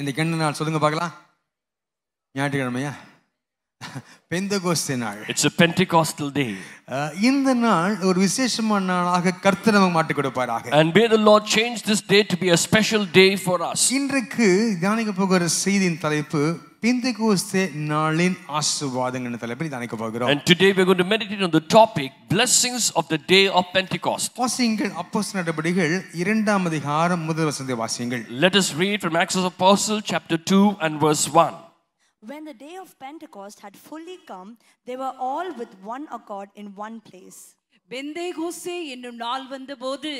இன்னைக்கு என்ன நாள் சொல்லுங்க பார்க்கலாம்? ஞாயிற்றுக்கிழமையா? பெந்தெகோஸ்தே நாள். It's a Pentecostal day. இந்த நாள் ஒரு விசேஷமான நாளாக கர்த்தர் நமக்கு மாற்றிக் கொடுப்பாராக. And may the Lord change this day to be a special day for us. இன்றைக்கு தியானிக்க போகிற செய்தியின் தலைப்பு பெந்தெகோஸ்தே நாளின் ஆசீர்வாதங்கள் என்ற தலைப்பில் தியானிக்க போகிறோம். And today we are going to meditate on the topic blessings of the day of Pentecost. வாசியுங்கள் அப்போஸ்தலர் நடபடிகள் 2ஆம் அதிகாரம் முதல் வசனத்தை வாசியுங்கள். Let us read from Acts of the Apostles chapter 2 and verse 1. When the day of Pentecost had fully come, they were all with one accord in one place. Pentecost என்னும் நாள் வந்தபோது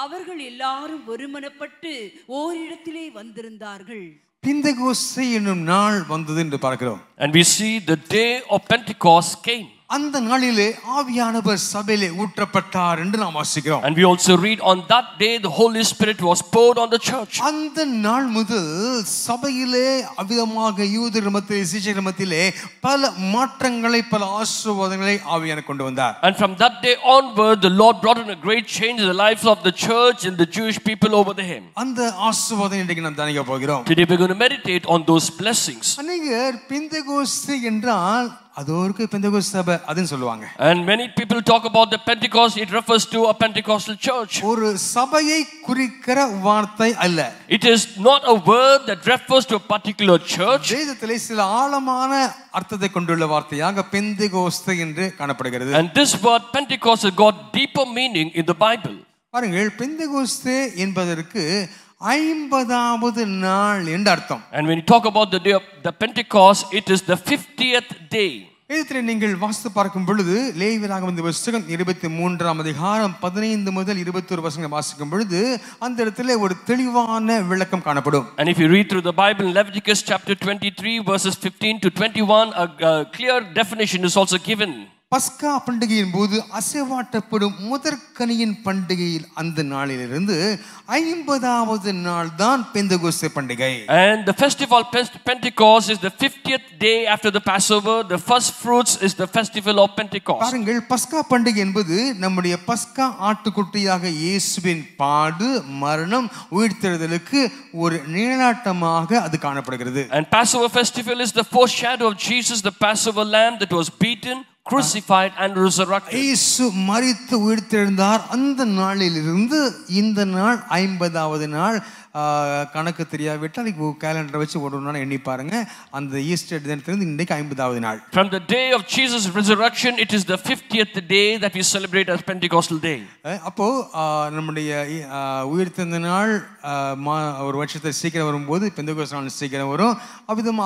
அவர்கள் எல்லாரும் ஒருமனப்பட்டு ஓரிடத்திலே வந்திருந்தார்கள். பெந்தெகோஸ்தே என்னும் நாள் வந்தது என்று பார்க்கிறோம். And we see the day of Pentecost came. அந்த நாளிலே ஆவியானவர் சபையிலே ஊற்றப்பட்டார் என்று நாம் வாசிக்கிறோம். And we also read on that day the Holy Spirit was poured on the church. அந்த நாள் முதல் சபையிலே அவிதமாக யூதர் மத்தியிலே சீஷர் மத்தியிலே பல மாற்றங்களை பல ஆசீர்வாதங்களை ஆவியானவர் கொண்டு வந்தார். And from that day onward the Lord brought in a great change in the lives of the church and the Jewish people over him. அந்த ஆசீர்வாதம் இன்றைக்கு நாம் தியானிக்க போகிறோம். Today we are going to meditate on those blessings. அநேகர் பெந்தெகோஸ்தே என்றால் அதோருக்கு பெந்தெகோஸ்தே சபை அதுன்னு சொல்லுவாங்க. And many people talk about the Pentecost, it refers to a Pentecostal church. ஒரு சபையை குறிக்கிற வார்த்தை அல்ல. It is not a word that refers to a particular church. வேதத்திலே சில ஆழமான அர்த்தத்தை கொண்டுள்ள வார்த்தையாக பெந்தெகோஸ்தே என்று காணப்படுகிறது. And this word Pentecost has got deeper meaning in the Bible. பாருங்கள், பெந்தெகோஸ்தே என்பதற்கு 50வது நாள் என்று அர்த்தம். And when you talk about the day of the Pentecost, it is the 50th day. வேதத்திலே நீங்கள் வாசித்து பார்க்கும் பொழுது லேவியராகமம் புத்தகம் 23ஆம் அதிகாரம் 15 முதல் 21 வசனங்களை வாசிக்கும் பொழுது அந்த இடத்திலே ஒரு தெளிவான விளக்கம் காணப்படும். And if you read through the Bible in Leviticus chapter 23 verses 15 to 21, a clear definition is also given. பஸ்கா பண்டிகையின் போது அசைவாட்டப்படும் முதற்கனியின் பண்டிகையில் அந்த நாளிலிருந்து 50வது நாள் தான் பெந்தெகோஸ்தே பண்டிகை. And the festival Pentecost is the 50th day after the Passover. The first fruits is the festival of Pentecost. பாருங்கள், பஸ்கா பண்டிகை என்பது நம்முடைய பஸ்கா ஆட்டுக்குட்டியாக இயேசுவின் பாடு, மரணம், உயிர்த்தெழுதலுக்கு ஒரு நிழலாட்டமாக அது காணப்படுகிறது. And Passover festival is the foreshadow of Jesus, the Passover lamb that was beaten, crucified and resurrected. இயேசு மரித்து உயிர்த்தெழுந்தார். அந்த நாளிலிருந்து இந்த நாள் 50வது நாள். கணக்கு தெரியாவிட்டால் கேலண்டரை வச்சு ஒரு நாள் எண்ணி பாருங்க. அந்த ஈஸ்டர் தினத்திலிருந்து இன்றைக்கு 50வது நாள். From the day of Jesus' resurrection, it is the 50th day that we celebrate as Pentecostal day. அப்போ நம்முடைய உயிர்த்தெழுந்த நாள் ஒரு வருஷத்தை சீக்கிரம் வரும்போது பெந்தெகோஸ்தே நாள் சீக்கிரம் வரும்.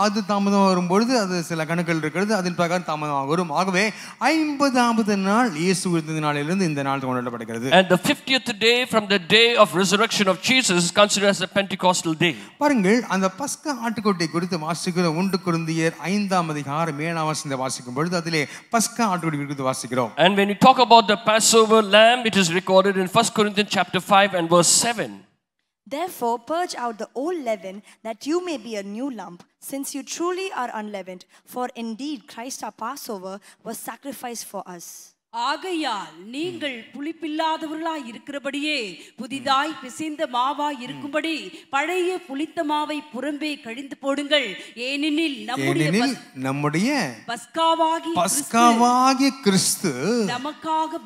அது தாமதம் வரும்பொழுது அது சில கணக்குகள் இருக்கிறது, அதன் பிரகாரம் தாமதமாக வரும். ஆகவே 50வது நாள் இயேசு உயிர்த்தெழுந்த நாளிலிருந்து இந்த நாள் கொண்டாடப்படுகிறது. And the 50th day from the day of resurrection of Jesus is considered as a Pentecostal day. பாருங்கள், அந்த பஸ்கா ஆட்டுக்குட்டி குறித்து வாசிக்கிறோம். 1 கொரிந்தியர் 5ஆம் அதிகாரம் 7ஆம் வசனத்தை வாசிக்கும் பொழுது அதிலே பஸ்கா ஆட்டுக்குட்டி குறித்து வாசிக்கிறோம். And when you talk about the Passover lamb, it is recorded in 1 Corinthians chapter 5 and verse 7. Therefore purge out the old leaven, that you may be a new lump, since you truly are unleavened. For indeed Christ our Passover was sacrificed for us. ஆகையால் நீங்கள் புளிப்பில்லாதவர்களாய் இருக்கிறபடியே புதிதாய் பிசைந்த மாவாய் இருக்கும்படி பழைய புளித்த மாவை புறம்பே கழிந்து போடுங்கள். ஏனெனில் நம்முடைய பஸ்காவாகிய கிறிஸ்து நமக்காக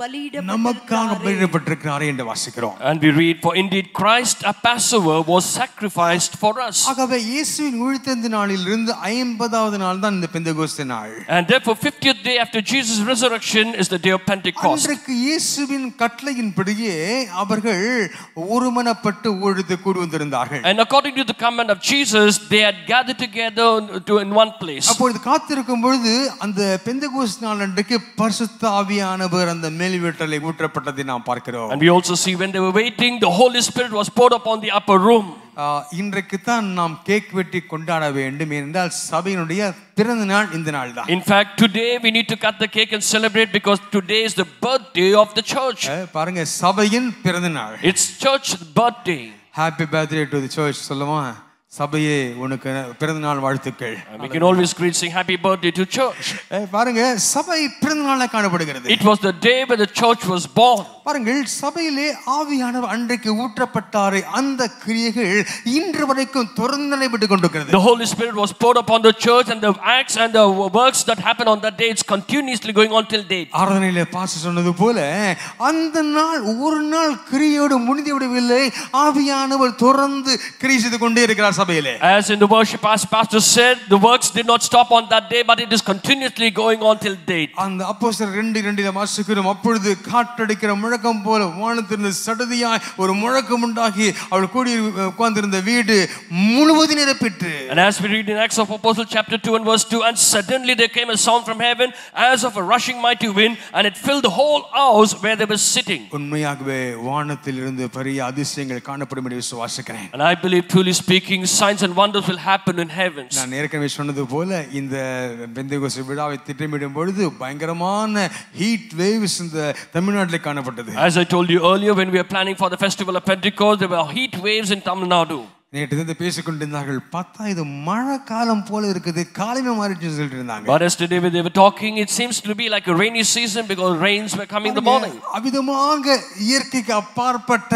பலியிடப்பட்டிருக்கிறார் என்று வாசிக்கிறோம். And we read, for indeed Christ our Passover was sacrificed for us. ஆகவே இயேசுவின் உயிர்த்தெழுந்த நாளிலிருந்து 50வது நாள் தான் இந்த பெந்தெகோஸ்தே நாள். And therefore 50th day after Jesus' resurrection is the day of Pentecost. அன்றைக்கு இயேசுவின் கட்டளையின்படியே அவர்கள் ஒருமனப்பட்டு ஒழுது கூடி வந்திருந்தார்கள். And according to the command of Jesus, they had gathered together in one place. அப்பொழுது காத்திருக்கும் பொழுது அந்த பெந்தெகோஸ்தே நாள் அன்றைக்கு பரிசுத்த ஆவியானவர் அந்த மேல் வீட்டிலே ஊற்றப்பட்டதை நாம் பார்க்கிறோம். And we also see when they were waiting, the Holy Spirit was poured upon the upper room. இன்றைக்கு தான் நாம் கேக் வெட்டி கொண்டாட வேண்டும் என்றால் சபையினுடைய பிறந்த நாள் இந்த நாள் தான். In fact, today we need to cut the cake and celebrate because today is the birthday of the church. பாருங்க, சபையின் பிறந்த நாள். It's church birthday. Happy birthday to the church சொல்லுமா? சபையே உனக்கு பிறந்தநாள் வாழ்த்துக்கள். We can always greet saying happy birthday to church. பாருங்க, சபை பிறந்தநாளா காணப்படுகிறது. It was the day when the church was born. பாருங்கள், சபையிலே ஆவியானவர் அன்றைக்கு ஊற்றப்பட்டாரே அந்த கிரியைகள் இன்று வரைக்கும் தொடர்ந்து நடைபெற்றுக் கொண்டிருக்கிறது. The Holy Spirit was poured upon the church, and the acts and the works that happened on that day, it's continuously going on till date. ஆராதனையிலே பாஸ்டர் சொன்னது போல அந்த நாள் ஒரு நாள் கிரியையோடு முடிந்து விடவில்லை. ஆவியானவர் தொடர்ந்து கிரியை செய்து கொண்டே இருக்கிறார் சபையிலே. As in the worship, as pastor said, the works did not stop on that day, but it is continuously going on till date. அந்த அப்போஸ்தலர் 2:2 வாசிக்கிறோம். அப்பொழுது காற்றடிக்கிற முழக்கம் போல வானத்திலிருந்து சடதியாய் ஒரு முழக்கம் உண்டாகி அவள் கூடி உட்கார்ந்திருந்த வீடு முழுவதும் நிரப்பிற்று. And as we read in Acts of Apostles chapter 2 and verse 2, and suddenly there came a sound from heaven as of a rushing mighty wind, and it filled the whole house where they were sitting. உண்மையாகவே வானத்தில் இருந்து பெரிய அதிசயங்கள் காணப்படும் என்று விசுவாசிக்கிறேன். And I believe, truly speaking, signs and wonders will happen in heavens. நான் ஏற்கனவே சொன்னது போல இந்த பெந்தேகோஸ்து விழாவை திட்டமிடும் பொழுது பயங்கரமான ஹீட் வேவ்ஸ் இந்த தமிழ்நாட்டிலே காணப்பட்டது. As I told you earlier, when we were planning for the festival of Pentecost, there were heat waves in Tamil Nadu. நேற்று இருந்து பேசிக்கொண்டிருந்தார்கள், பார்த்தா இது மழை காலம் போல இருக்குது, காலமே மாறிடுச்சுன்னு சொல்லிட்டு இருந்தாங்க. But yesterday when they were talking, it seems to be like a rainy season because rains were coming in the morning. அவிதமாக இயற்கைக்கு அப்பாற்பட்ட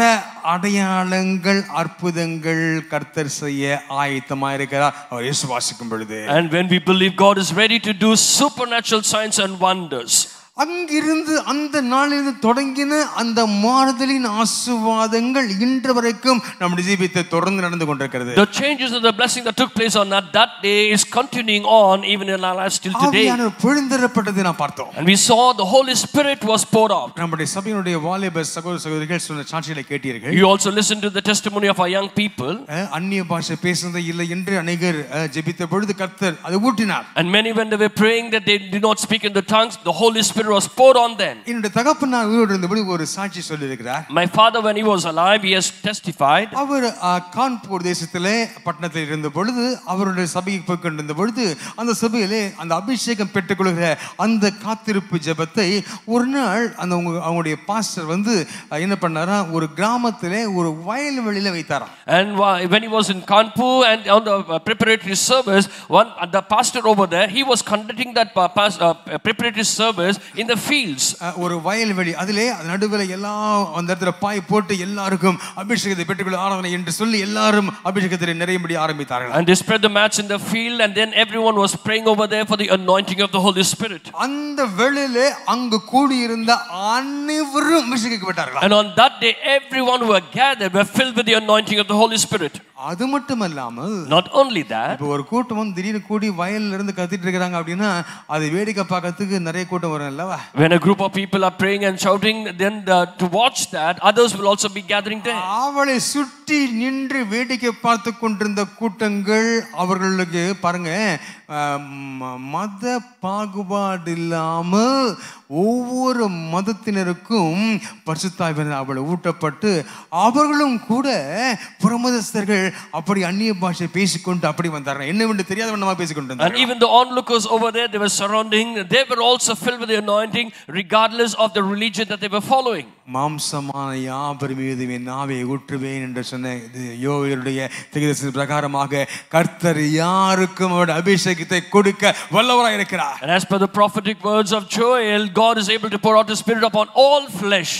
அடையாளங்கள் அற்புதங்கள் கர்த்தர் செய்ய ஆயத்தமாக இருக்கிறார் அவர் விசுவாசிக்கும் பொழுது. And when we believe God is ready to do supernatural signs and wonders, அங்கிருந்து அந்த நாளிலிருந்து தொடங்கின அந்த மாறுதலின் ஆசீர்வாதங்கள் இன்று வரைக்கும் நம்முடைய ஜீவிதத்தை தொடர்ந்து நடந்து கொண்டிருக்கிறது. The changes and the blessing that took place on that day is continuing on even in our lives till today. ஆவியானவர் பொழிந்தரப்பட்டதை நாம் பார்த்தோம். And we saw the Holy Spirit was poured out. நம்முடைய சபையினுடைய வாலிப சகோதர சகோதரிகள் சொன்ன சாட்சிகளை கேட்டீர்கள். You also listened to the testimony of our young people. அந்நிய பாஷை பேசுனது இல்லை என்று அநேகர் ஜெபித்த பொழுது கர்த்தர் அதை ஊற்றினார். And many when they were praying that they did not speak in the tongues, the Holy Spirit was poured on them. என்னுடைய தகப்பனார் உயிரோடு இருந்தபோது ஒரு சாட்சி சொல்லி இருக்கிறார். My father, when he was alive, he has testified. அவர் கான்பூர் தேசத்திலே பட்டணத்தில் இருந்த பொழுது அவருடைய சபைக்கு போய் கொண்டிருந்த பொழுது அந்த சபையிலே அந்த அபிஷேகம் பெற்றுக்கொள்கிற அந்த காத்திருப்பு ஜெபத்தை ஒரு நாள் அந்த அவங்களுடைய பாஸ்டர் வந்து என்ன பண்ணாரா, ஒரு கிராமத்திலே ஒரு வயல்வெளியில வைத்தாராம். And when he was in Kanpur and on the preparatory service, the pastor over there, he was conducting that preparatory service in the fields. ஒரு வயல்வெளி, அதிலே நடுவுல எல்லாம் அந்த இடத்துல பாய் போட்டு எல்லாருக்கும் அபிஷேகத்தை பெற்றுக்கொள்ள ஆராதனை என்று சொல்லி எல்லாரும் அபிஷேகத்தை நிறையபடி ஆரம்பித்தார்கள். And they spread the mats in the field, and then everyone was praying over there for the anointing of the Holy Spirit. அந்த வேளையிலே அங்கு கூடி இருந்த அனைவரும் அபிஷேகிக்கப்பட்டார்கள். And on that day, everyone who were gathered were filled with the anointing of the Holy Spirit. அது மட்டுமல்லாமல் not only that, இப்போ ஒரு கூட்டம் திடீர்னு கூடி வயல்ல இருந்து கத்திட்டு இருக்காங்க அப்படினா அது வேடிக்கை பார்க்கிறதுக்கு நிறைய கூட்டம் வரும் அல்லவா. When a group of people are praying and shouting, then to watch that, others will also be gathering there. அவளை சுற்றி நின்று வேடிக்கை பார்த்து கொண்டிருந்த கூட்டங்கள் அவர்களுக்கு பாருங்க மத பாகுபாடு இல்லாமல் ஒவ்வொரு மதத்தினருக்கும் பரிசுத்த ஆவியானவர் அவளை ஊட்டப்பட்டு அவர்களும் கூட புறமதஸ்தர்கள் அப்படி அந்நிய பாஷை பேசிக்கொண்டு அப்படி வந்தார்கள். என்னவென்று தெரியாதவண்ணமா பேசிக்கொண்டு வந்தார்கள். And even the onlookers over there, they were surrounding, they were also filled with the anointing regardless of the religion that they were following. மாம்சமான யாவர் மீது என் நாவை ஊற்றுவேன் என்று சொன்ன யோவேலுடைய தீர்க்கதரிசன பிரகாரமாக கர்த்தர் யாருக்கும் அவருடைய அபிஷேகத்தை கொடுக்க வல்லவராய் இருக்கிறார். And as per the prophetic words of Joel, God is able to pour out His Spirit upon all flesh.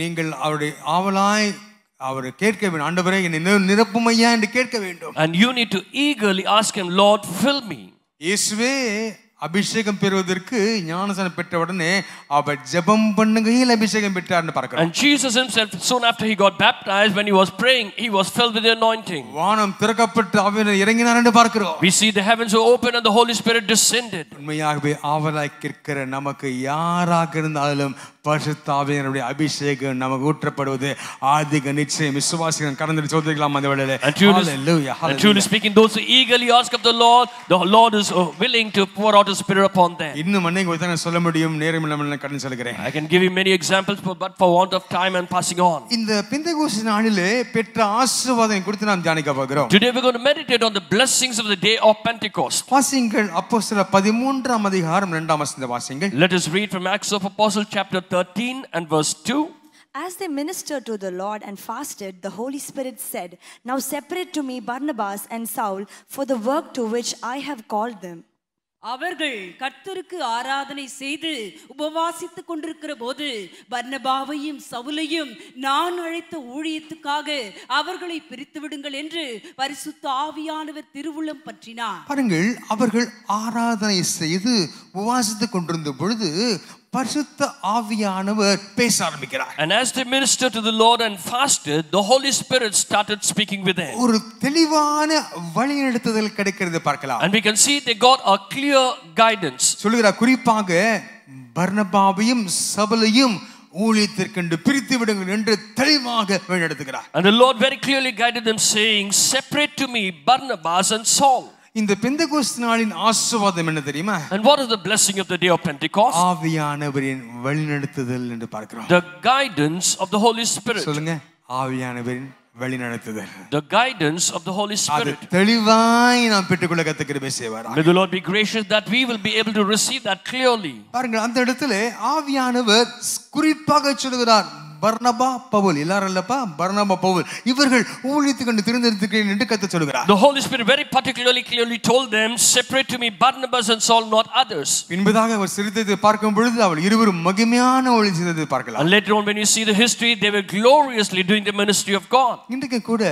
நீங்கள் அவருடைய ஆவலாய் அவர் கேட்க வேண்டும், ஆண்டவரே என்னை நிரப்பும் ஐயா என்று கேட்க வேண்டும். And you need to eagerly ask Him, Lord, fill me. இயேசுவே அபிஷேகம் பெறுவதற்கு ஞானஸ்நானம் பெற்ற உடனே அவர் ஜெபம் பண்ணுகையில் அபிஷேகம் பெற்றார்னு பார்க்கிறோம். And Jesus himself, soon after he got baptized, when he was praying, he was filled with the anointing. வானம் திறக்கப்பட்டு ஆவியானவர் இறங்கினார் என்று பார்க்கிறோம். We see the heavens were open and the Holy Spirit descended. உண்மையாகவே ஆவலாய் கேட்கிற நமக்கு யாராக இருந்தாலும் பரிசுத்த ஆவியானவருடைய அபிஷேகம் நமக்கு ஊற்றப்படுவது அதிக நிச்சயம். விசுவாசிகள் கடந்து சொல்லிக்கலாம் அந்த வேளையிலே. Hallelujah. And truly speaking, those who eagerly ask of the Lord is willing to pour out His Spirit upon them. இன்னும் அநேக உதாரணங்களை சொல்ல முடியும், நேரம் இல்லாமல் கடந்து சொல்கிறேன். I can give you many examples, but for want of time and passing on. இந்த பெந்தெகோஸ்து நாளிலே பெற்ற ஆசீர்வாதத்தை குறித்து நாம் தியானிக்க போகிறோம். Today we're going to meditate on the blessings of the day of Pentecost. வாசிங்கள் அப்போஸ்தலர் 13ஆம் அதிகாரம் 2ஆம் வசனத்தை வாசிங்கள். Let us read from Acts of Apostles chapter 13 and verse 2. As they ministered to the Lord and fasted, the Holy Spirit said, "Now separate to me Barnabas and Saul for the work to which I have called them." அவர்கள் கர்த்தருக்கு ஆராதனை செய்து உபவாசித்துக் கொண்டிருக்கிற போது பர்னபாவையும் சவுலையும் நான் அழைத்த ஊழியத்துக்காக அவர்களை பிரித்து விடுங்கள் என்று பரிசுத்த ஆவியானவர் திருவுளம் பற்றினார். பாருங்கள், அவர்கள் ஆராதனை செய்து உபவாசித்துக் கொண்டிருந்த பொழுது பரிசுத்த ஆவியானவர் பேச ஆரம்பிக்கிறார். And as they ministered to the Lord and fasted, the Holy Spirit started speaking with them. ஒரு தெளிவான வழிநடத்துதல் கிடைக்கிறது பார்க்கலாம். And we can see they got a clear guidance. சொல்லுகிறார், குறிப்பாக பர்னபாவையும் சவுலையும் ஊழியத்திற்கென்று பிரித்து விடுங்கள் என்று தெளிவாக வழிநடத்துகிறார். And the Lord very clearly guided them, saying, "Separate to me Barnabas and Saul." இந்த பெந்தெகோஸ்து நாளின் ஆசீர்வாதம் என்ன தெரியுமா? And what is the blessing of the day of Pentecost? ஆவியானவரின் வழிநடத்துதல் என்று பார்க்கிறோம். The guidance of the Holy Spirit. சொல்லுங்க, ஆவியானவரின் வழிநடத்துதல். The guidance of the Holy அது Spirit. தெளிவாய் நாம் பெற்றுக்கொள்ள கர்த்தர் செய்வார். May the Lord be gracious that we will be able to receive that clearly. பாருங்கள், அந்த இடத்துல ஆவியானவர் குறிப்பாக சொல்கிறார், பர்னபா பவுல், எல்லாரும் இல்லப்பா, பர்னபா பவுல் இவர்கள் ஊழியத்துக்கு தெரிந்திருக்கிறேன் என்று கர்த்தர் சொல்கிறார். The Holy Spirit very particularly clearly told them, "Separate to me Barnabas and Saul, not others." பின்பதாக அவர் சரித்திரத்தை பார்க்கும் பொழுது அவள் இருவரும் மகிமையான ஊழியம் செய்ததை பார்க்கலாம். And later on when you see the history, they were gloriously doing the ministry of God. இன்றைக்கு கூட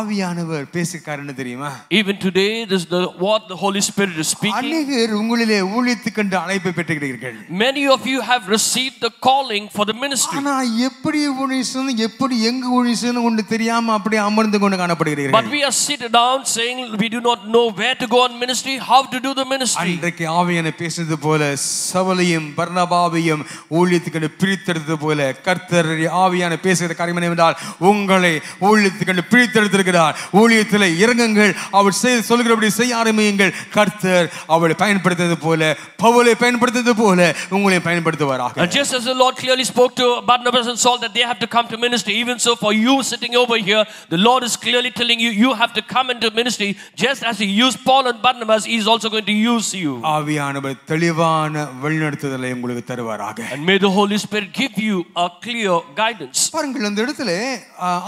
ஆவியானவர் பேசுகிறார் என்ன தெரியுமா? Even today this is what the Holy Spirit is speaking. அநேகர் உங்களிலே ஊழியத்துக்கு அழைப்பை பெற்றிருக்கிறீர்கள். Many of you have received the calling for the ministry. ஆனா எப்படி ஊழியம் செய்யணும், எப்படி எங்க ஊழியம் செய்யணும் ஒன்று தெரியாம அப்படியே அமர்ந்து கொண்டு காணப்படுகிறீர்கள். But we are seated down saying we do not know where to go on ministry, how to do the ministry. அன்றைக்கு ஆவியானவர் பேசினது போல சவுலையும் பர்னபாவையும் ஊழியத்துக்கு பிரித்தெடுத்தது போல கர்த்தர் ஆவியானவர் பேசுகிற காரியம் என்னவென்றால், உங்களை ஊழியத்துக்கு பிரித்தெடுத்திருக்கிறார். ஊழியத்தில் இறங்குங்கள், அவர் சொல்கிறபடி செய்ய ஆரம்பியுங்கள். கர்த்தர் அவளை பயன்படுத்தியது போல, பவுலை பயன்படுத்தியது போல உங்களை பயன்படுத்துவாராக. And just as the Lord clearly spoke to Barnabas and Saul that they have to come to ministry, even so for you sitting over here, the Lord is clearly telling you, you have to come into ministry. Just as he used Paul and Barnabas, he is also going to use you. ஆவியானவர் தெளிவான வழிநடத்துதலை உங்களுக்கு தருவாராக. And may the Holy Spirit give you a clear guidance. பாருங்கள், அந்த இடத்துல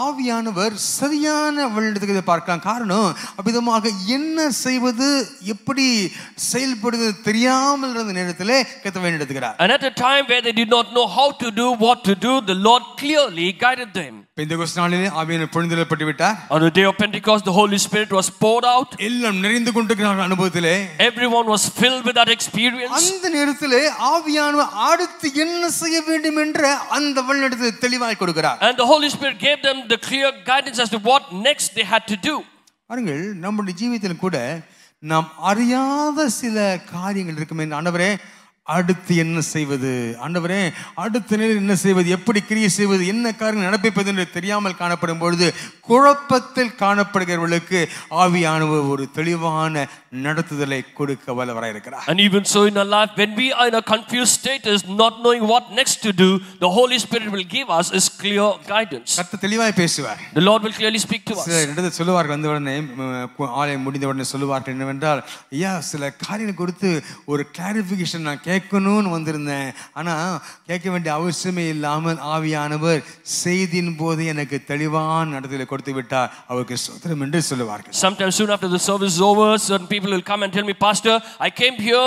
ஆவியானவர் சரியான வழிநடத்துவதை பார்க்கலாம். காரணம், அவ்விதமாக என்ன செய்வது, எப்படி செயல்படுவது தெரியாமல் இருந்த நேரத்திலே கர்த்தர் வழிநடத்துகிறார். And at a time where they did not know how to do, what to do, the Lord clearly guided them. பெந்தெகோஸ்து நாளிலே ஆவியானவர் பொழிந்தருளப்பட்டு விட்டார். On the day of Pentecost, the Holy Spirit was poured out. எல்லாம் நிறைந்து கொண்டிருக்கிற அனுபவத்திலே Everyone was filled with that experience. அந்த நேரத்திலே ஆவியானவர் அடுத்து என்ன செய்ய வேண்டும் என்ற அந்த வழிநடத்துதலை தெளிவாய் கொடுக்கிறார். And the Holy Spirit gave them the clear guidance as to what next they had to do. பாருங்கள், நம்முடைய ஜீவிதத்தில் கூட நாம் அறியாத சில காரியங்கள் இருக்குமே. ஆண்டவரே, அடுத்து என்ன செய்வது, ஆண்டவரே அடுத்த நிலையில் என்ன செய்வது, எப்படி கிரியை செய்வது, என்ன காரியம் நடப்பிப்பது என்று தெரியாமல் காணப்படும் பொழுது குழப்பத்தில் காணப்படுகிறவர்களுக்கு ஆவியானவர் ஒரு தெளிவான நடத்துதலை கொடுக்க வல்லவராய் இருக்கிறார். And even so in our life, when we are in a confused status, not knowing what next to do, the Holy Spirit will give us is clear guidance. கர்த்தர் தெளிவாய் பேசுவார். The Lord will clearly speak to us. சில இடத்துல சொல்லுவார்கள், வந்த உடனே ஆலயம் முடிந்த உடனே சொல்லுவார்கள் என்னவென்றால், ஐயா சில காரியங்கள் கொடுத்து ஒரு கிளாரிஃபிகேஷன் நான் கேட்கணும்னு வந்திருந்தேன், ஆனா கேட்க வேண்டிய அவசியமே இல்லாமல் ஆவியானவர் செய்தியின் போது எனக்கு தெளிவான நடத்தலை கொடுத்து விட்டார், அவருக்கு ஸ்தோத்திரம் என்று சொல்லுவார்கள். Sometimes soon after the service is over, certain people will come and tell me, Pastor, I came here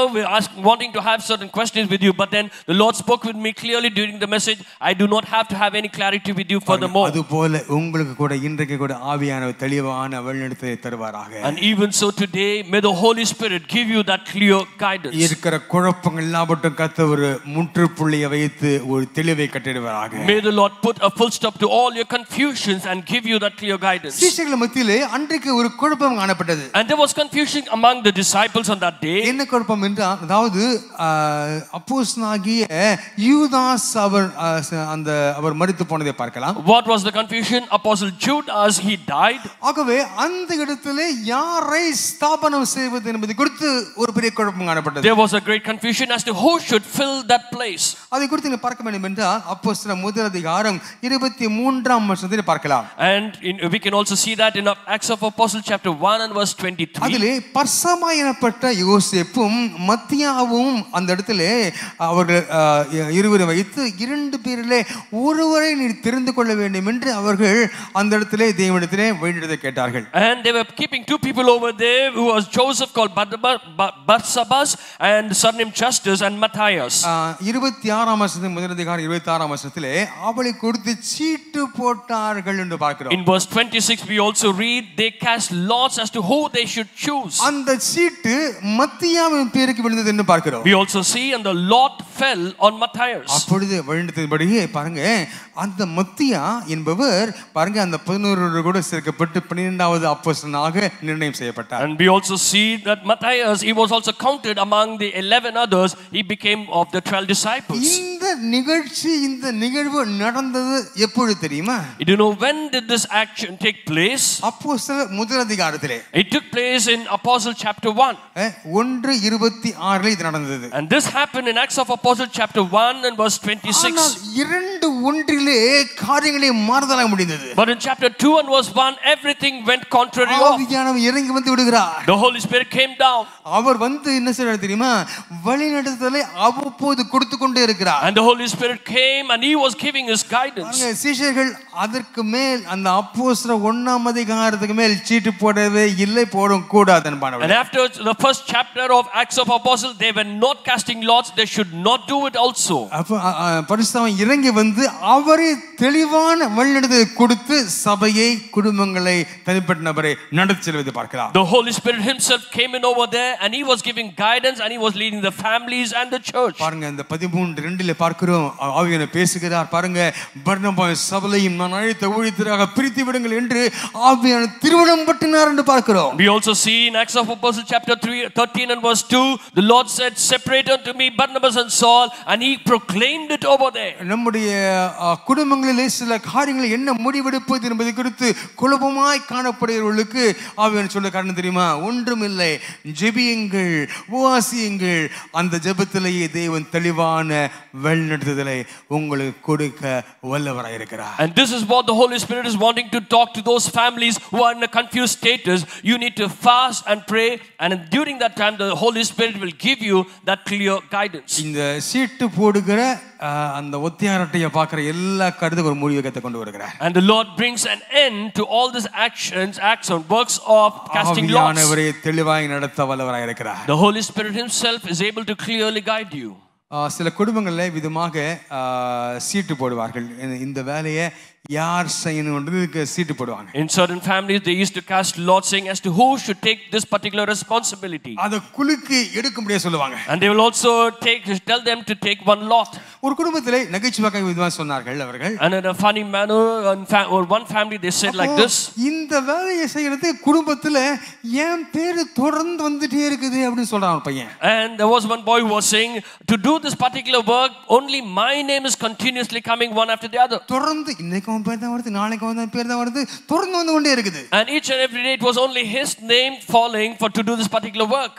wanting to have certain questions with you, but then the Lord spoke with me clearly during the message. I do not have to have any clarity with you furthermore. அதுபோல உங்களுக்கு கூட இன்றைக்கு கூட ஆவியானவர் தெளிவான வழிநடத்தலை தருவாராக. And even so today, may the Holy Spirit give you that clear guidance. இருக்கிற குழப்பங்கள் எல்லாவற்றும் கர்த்தர் ஒரு முற்றுப்புள்ளியை வைத்து ஒரு தெளிவை கட்டிடுவாராக. May the Lord put a full stop to all your confusions and give you that clear guidance. சீஷர்கள் மத்தியிலே அன்றைக்கு ஒரு குழப்பம் காணப்பட்டது. And there was confusion among the disciples on that day. என்ன குழப்பம் என்றால், அதாவது அப்போஸ்தலனாகிய யூதாஸ் அவர் மரித்து போனதை பார்க்கலாம். What was the confusion? Apostle Judas, he died. ஆகவே அந்த இடத்திலே யாரை ஸ்தாபனம் செய்வது என்பது குறித்து ஒரு பெரிய குழப்பம் காணப்பட்டது. There was a great confusion as to who should fill that place. அதை குறித்து நீங்க பார்க்க வேண்டும் என்றால் அப்போஸ்தலர் முதல் அதிகாரம் 23ஆம் வசனத்தில் பார்க்கலாம். And we can also see that in Acts of Apostles chapter 1 and verse 23. அதிலே பர்சபா எனப்பட்ட யோசேப்பும் மத்தியாவும் அந்த இடத்திலே அவர்கள் இருவரை வைத்து இரண்டு பேரிலே ஒருவரை நீ தெரிந்து கொள்ள வேண்டும் என்று அவர்கள் அந்த இடத்திலே தேவனிடத்திலே வேண்டியதை கேட்டார்கள். And they were keeping two people over there who was Joseph called Barsabas and surname Justus and Matthias. 26ஆம் வசனத்தின் முதல் அதிகாரம் 26ஆம் வசனத்திலே அவளை கொடுத்து சீட்டு போட்டார்கள் என்று பார்க்கிறோம். In verse 26 we also read they cast lots as to who they should choose. அந்த சீட்டு மத்தியாவின் பேருக்கு விழுந்தது என்று பார்க்கிறோம். We also see and the lot fell on Matthias. அப்பொழுது விழுந்தபடி பாருங்க அந்த மத்தியா என்பவர் பாருங்க அந்த 11 கூட சேர்க்கப்பட்டு 12வது அப்போஸ்தலனாக நிர்ணயம் செய்யப்பட்டார். And we also see that Matthias he was also counted among the 11 others. He became of the 12 disciples. இந்த நிகழ்வு நடந்தது எப்பொழுது தெரியுமா? You know when did this action take place? அப்போஸ்தலர் முதல் அதிகாரத்திலே. It took place in Apostle chapter 1. 1:26 இது நடந்தது. And this happened in Acts of Apostles chapter 1 and verse 26. ஆனால் 2:1 காரியங்களை மாறுதலாக முடிந்தது. But in chapter 2 and verse 1 everything went contrary off. ஆவியானவர் இறங்கி வந்து விடுகிறார். The Holy Spirit came down. அவர் வந்து என்ன செய்றார் தெரியுமா? வழிநடத்துதலை அவ்வப்போது கொடுத்து கொண்டே இருக்கிறார். And the Holy Spirit came and he was giving his guidance. சீஷர்கள் அதற்கு மேல் அந்த அப்போஸ்தலர் 1ஆம் அதிகாரத்துக்கு மேல் சீட்டு போடவே இல்லை, போடும் கூடாது என்பானவர். And after the first chapter of Acts of Apostles they were not casting lots, they should not do it also. அப்ப பரிசுத்தம் இறங்கி வந்து அவரே தெளிவான வழிநடத்துதலை கொடுத்து சபையை குடும்பங்களை தனிப்பட்ட நபரை நடத்தி செல்வதை பார்க்கலாம். The Holy Spirit himself came in over there and he was giving guidance and he was leading the families and the church. பாருங்க இந்த 13:2 பார்க்கிறோம் ஆவியானவர் பேசுகிறார். பாருங்க பர்னபா சபையையும் நான் அழைத்த ஊழியத்திற்காக பிரித்து விடுங்கள் என்று ஆவியானவர் திருவிழம் பற்றினார் என்று பார்க்கிறோம். We also see in Acts of Apostles chapter 13 and verse 2 the Lord said separate unto me Barnabas and Saul and he proclaimed it over there. நம்முடைய குடும்பங்களிலே சில காரியங்களை என்ன முடிவெடுப்பது என்பதை குறித்து குழப்பமாய் காணப்படுகிறவர்களுக்கு ஆவியானவர் சொல்ல காரணம் தெரியுமா? ஒன்றுமில்லை, ஜெபியுங்கள், உபவாசியுங்கள், அந்த ஜெபத்திலேயே தேவன் தெளிவான வழிநடத்துதலை உங்களுக்கு கொடுக்க வல்லவராய் இருக்கிறார். And this is what the Holy Spirit is wanting to talk to those families who are in a confused status. You need to fast and pray and during that time the Holy Spirit will give you that clear guidance. இந்த சீட்டு போடுகிற அந்த ஒத்தியாரட்டைய பார்க்குற எல்லா கருத்துக்கும் ஒரு முடிவை கொண்டு வருகிறார். And the Lord brings an end to all these acts and works of casting lots. ஆவியானவரே தெளிவாய் நடத்த வல்லவராய் இருக்கிறார். The Holy Spirit himself is able to clearly guide you. சில குடும்பங்களில் விதமாக சீட்டு போடுவார்கள். இந்த வேலையை யார் செய்யணும்ன்றதுக்கு சீட்டு போடுவாங்க. In certain families they used to cast lots saying as to who should take this particular responsibility. அத குலுக்கி எடுக்க முடிய சொல்லுவாங்க. And they will also tell them to take one lot. ஒரு குடும்பத்திலே நகைச்சுவையாக விதமாக சொன்னார்கள் அவர்கள். And in a funny manner or one family they said like this. இந்த வேலையை செய்யறது குடும்பத்துல என் பேரு தொடர்ந்து வந்துட்டே இருக்குது அப்படி சொல்றான் பையன். And there was one boy who was saying to do this particular work only my name is continuously coming one after the other. தொடர்ந்து இன்னைக்கு பேர் தான் வருது, நாளைக்கு அவன் பேர் தான் வருது, தொடர்ந்து வந்து கொண்டே இருக்குது. And each and every day it was only his name falling for to do this particular work.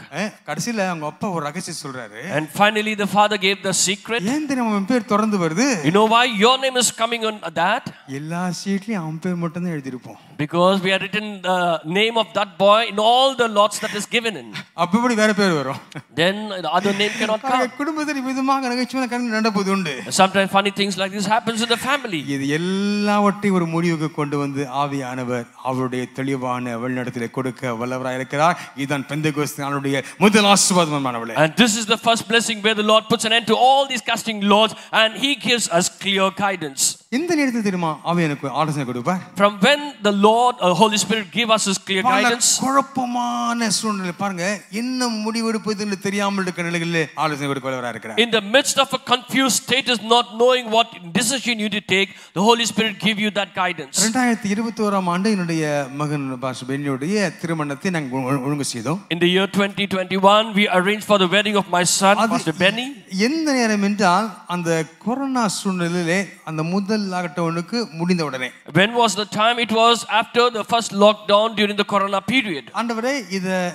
கடைசில அவங்க அப்பா ஒரு ரகசியம் சொல்றாரு. And finally the father gave the secret. ஏன் தெரியுமா அவன் பேர் தொடர்ந்து வருது? You know why your name is coming on that? எல்லா சீட்லயும் அவன் பேர் மட்டும் தான் எழுதி இருப்போம். Because we have written the name of that boy in all the lots that is given in. அப்படி வேற பேர் வரும். Then the other name cannot come. குடும்பத்தில் விதமாக நகைச்சுவையான காரியங்கள் நடப்பது உண்டு. Sometimes funny things like this happens in the family. இது எல்லாவற்றையும் ஒரு முடிவுக்கு கொண்டு வந்து ஆவியானவர் அவருடைய தெளிவான வழிநடத்தலை கொடுக்க வல்லவராய் இருக்கிறார். இதுதான் பெந்தெகோஸ்தே நாளுடைய முதல் ஆசீர்வாதமானவளே. And this is the first blessing where the Lord puts an end to all these casting lots and he gives us clear guidance. இந்த நேரத்தில் தெரியுமா ஆவியானவர் ஆலோசனை கொடுப்பார். From when the Lord or Holy Spirit give us his clear guidance. குழப்பமான சூழ்நிலை பாருங்க, என்ன முடிவெடுப்பதுன்னு தெரியாமல் இருக்கிற நிலைகளிலே ஆலோசனை கொடுக்க வல்லவராய் இருக்கிறார். In the midst of a confused status, not knowing what decision you to take, the Holy Spirit give you that guidance. 2021ஆம் ஆண்டு என்னுடைய மகன் பாஸ்டர் பென்னியுடைய திருமணத்தை நாங்கள் ஒழுங்கு செய்தோம். In the year 2021 we arranged for the wedding of my son Pastor Benny. எந்த நேரம் என்றால் அந்த கொரோனா சூழ்நிலையிலே அந்த முதல் லாக்டவுனுக்கு முடிந்த உடனே. When was the time? It was after the first lockdown during the corona period. ஆண்டவரே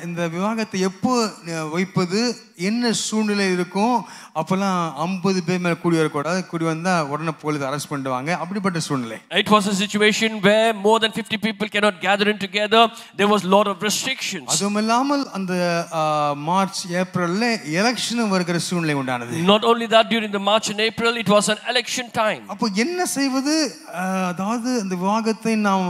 இந்த விவாகத்தை எப்போ வைப்பது என்ன சூழ்நிலை இருக்கும். அப்பெல்லாம் 50 பேர் மேல கூடி வரக்கூடாது. கூடி வந்தா உடனே போலீஸ் அரெஸ்ட் பண்ணுவாங்க. அப்படிப்பட்ட சூழ்நிலை. It was a situation where more than 50 people cannot gather in together. There was lot of restrictions. அதுமல்லாமல் அந்த மார்ச் ஏப்ரல்ல எலெக்ஷன் வருகிற சூழ்நிலை உண்டானது. Not only that, during the March and April it was an election time. அப்போ என்ன செய்வது? அதாவது இந்த விவாகத்தை நாம்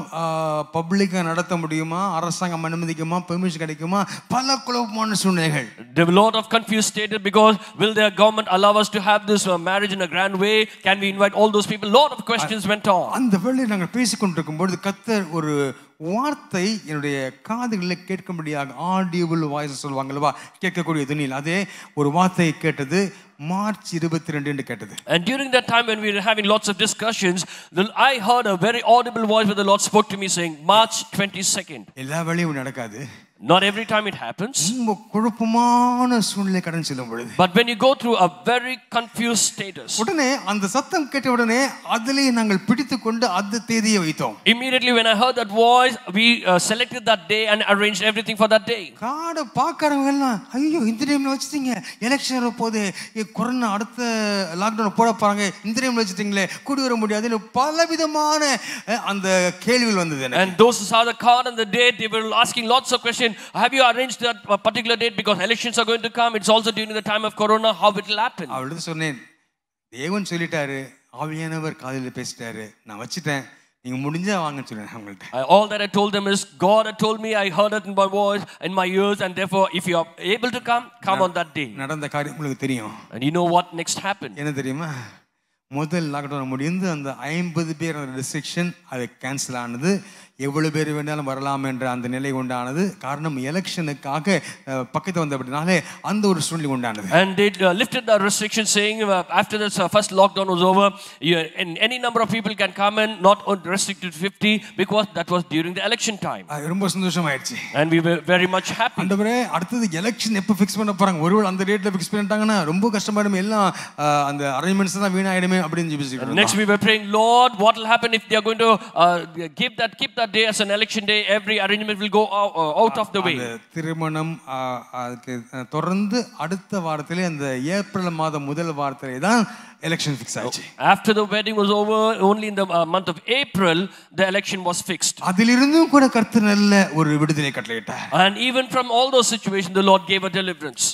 பப்ளிக்கா நடத்த முடியுமா? அரசாங்கம் அனுமதிக்குமா? பெர்மிஷன் கிடைக்குமா? பல குழப்பமான சூழ்நிலைகள். There were a lot of confused stated because will their government allow us to have this marriage in a grand way? Can we invite all those people? Lot of questions went on. அந்த வேளையில் நாங்கள் பேசிக்கொண்டிருக்கும் பொழுது கர்த்தர் ஒரு வார்த்தை என்னுடைய காதுகளில் கேட்கும்படியாக ஆடியபிள் வாய்ஸ் சொல்லுவாங்கல்வா, கேட்கக்கூடிய துணியில் அதே ஒரு வார்த்தை கேட்டது. மார்ச் 22 என்று கேட்டது. And during that time when we were having lots of discussions, I heard a very audible voice where the Lord spoke to me saying March 22nd. எல்லா வேளையும் நடக்காது. Not every time it happens. ரொம்ப குழப்பமான சூழ்நிலை கடந்து செல்லும் பொழுது, but when you go through a very confused status, உடனே அந்த சத்தம் கேட்ட உடனே அதிலே நாங்கள் பிடித்துக்கொண்டு அந்த தேதியை வைத்தோம். Immediately when I heard that voice, we selected that day and arranged everything for that day. காட பாக்கறவங்க எல்லாம் ஐயோ இந்த டைம்ல வச்சிட்டீங்க, எலெக்ஷன் வர போதே, கொரோனா அடுத்த லாக்டவுன் போட போறாங்க, இந்த டைம்ல வச்சிட்டீங்களே, கூடி வர முடியாது, பலவிதமான அந்த கேள்விகள் வந்தது எனக்கு. And those who saw the card and the date, they were asking lots of questions. Have you arranged that particular date because elections are going to come? It's also during the time of corona. How it will happen? அவளுக்கு சொன்னேன், தேவன் சொல்லிட்டாரு, ஆவியானவர் காதில் பேசிட்டாரு, நான் வச்சிட்டேன், நீங்க முடிஞ்சா வாங்கன்னு சொன்னேன் அவங்கள்ட்ட. All that I told them is God had told me, I heard it in my voice, in my ears, and therefore if you are able to come on that day. நடந்த காரியம் உங்களுக்கு தெரியும். And you know what next happened? என்ன தெரியுமா? முதல் lockdown முடிந்து அந்த 50 பேர் ரெஸ்ட்ரிக்ஷன் அது கேன்சல் ஆனது. எவ்வளவு பேர் வேணாலும் வரலாம் என்ற அந்த நிலை உண்டானது. காரணம் எலெக்ஷனுக்காக பக்கத்து வந்தபடினாலே அந்த ஒரு சூழ்நிலை உண்டானது. And they lifted the restriction saying after this first lockdown was over, any number of people can come in, not restricted to 50, because that was during the election time. ரொம்ப சந்தோஷமாயிடுச்சு. And we were very much happy. ஆண்டவரே அடுத்து election எப்ப fix பண்ண போறாங்க? ஒருவேளை அந்த டேட்ல fix பண்ணிட்டாங்கன்னா ரொம்ப கஷ்டமாயிடும், எல்லாம் அந்த அரேஞ்ச்மென்ட்ஸ் எல்லாம் வீணாயிடுமே அப்படின்னு ஜெபிச்சிட்டு. Next we were praying, Lord, what will happen if they are going to keep that day as an election day? Every arrangement will go out of the way. திருமணம் அதுக்கு தொடர்ந்து அடுத்த வாரத்திலே அந்த ஏப்ரல் மாதம் முதல் வாரத்திலே தான் election fix ஆச்சு. After the wedding was over, only in the month of April the election was fixed. அதிலிருந்தும் கூட கர்த்தர் நல்ல ஒரு விடுதலை கட்டளையிட்டார். And even from all those situations the Lord gave a deliverance.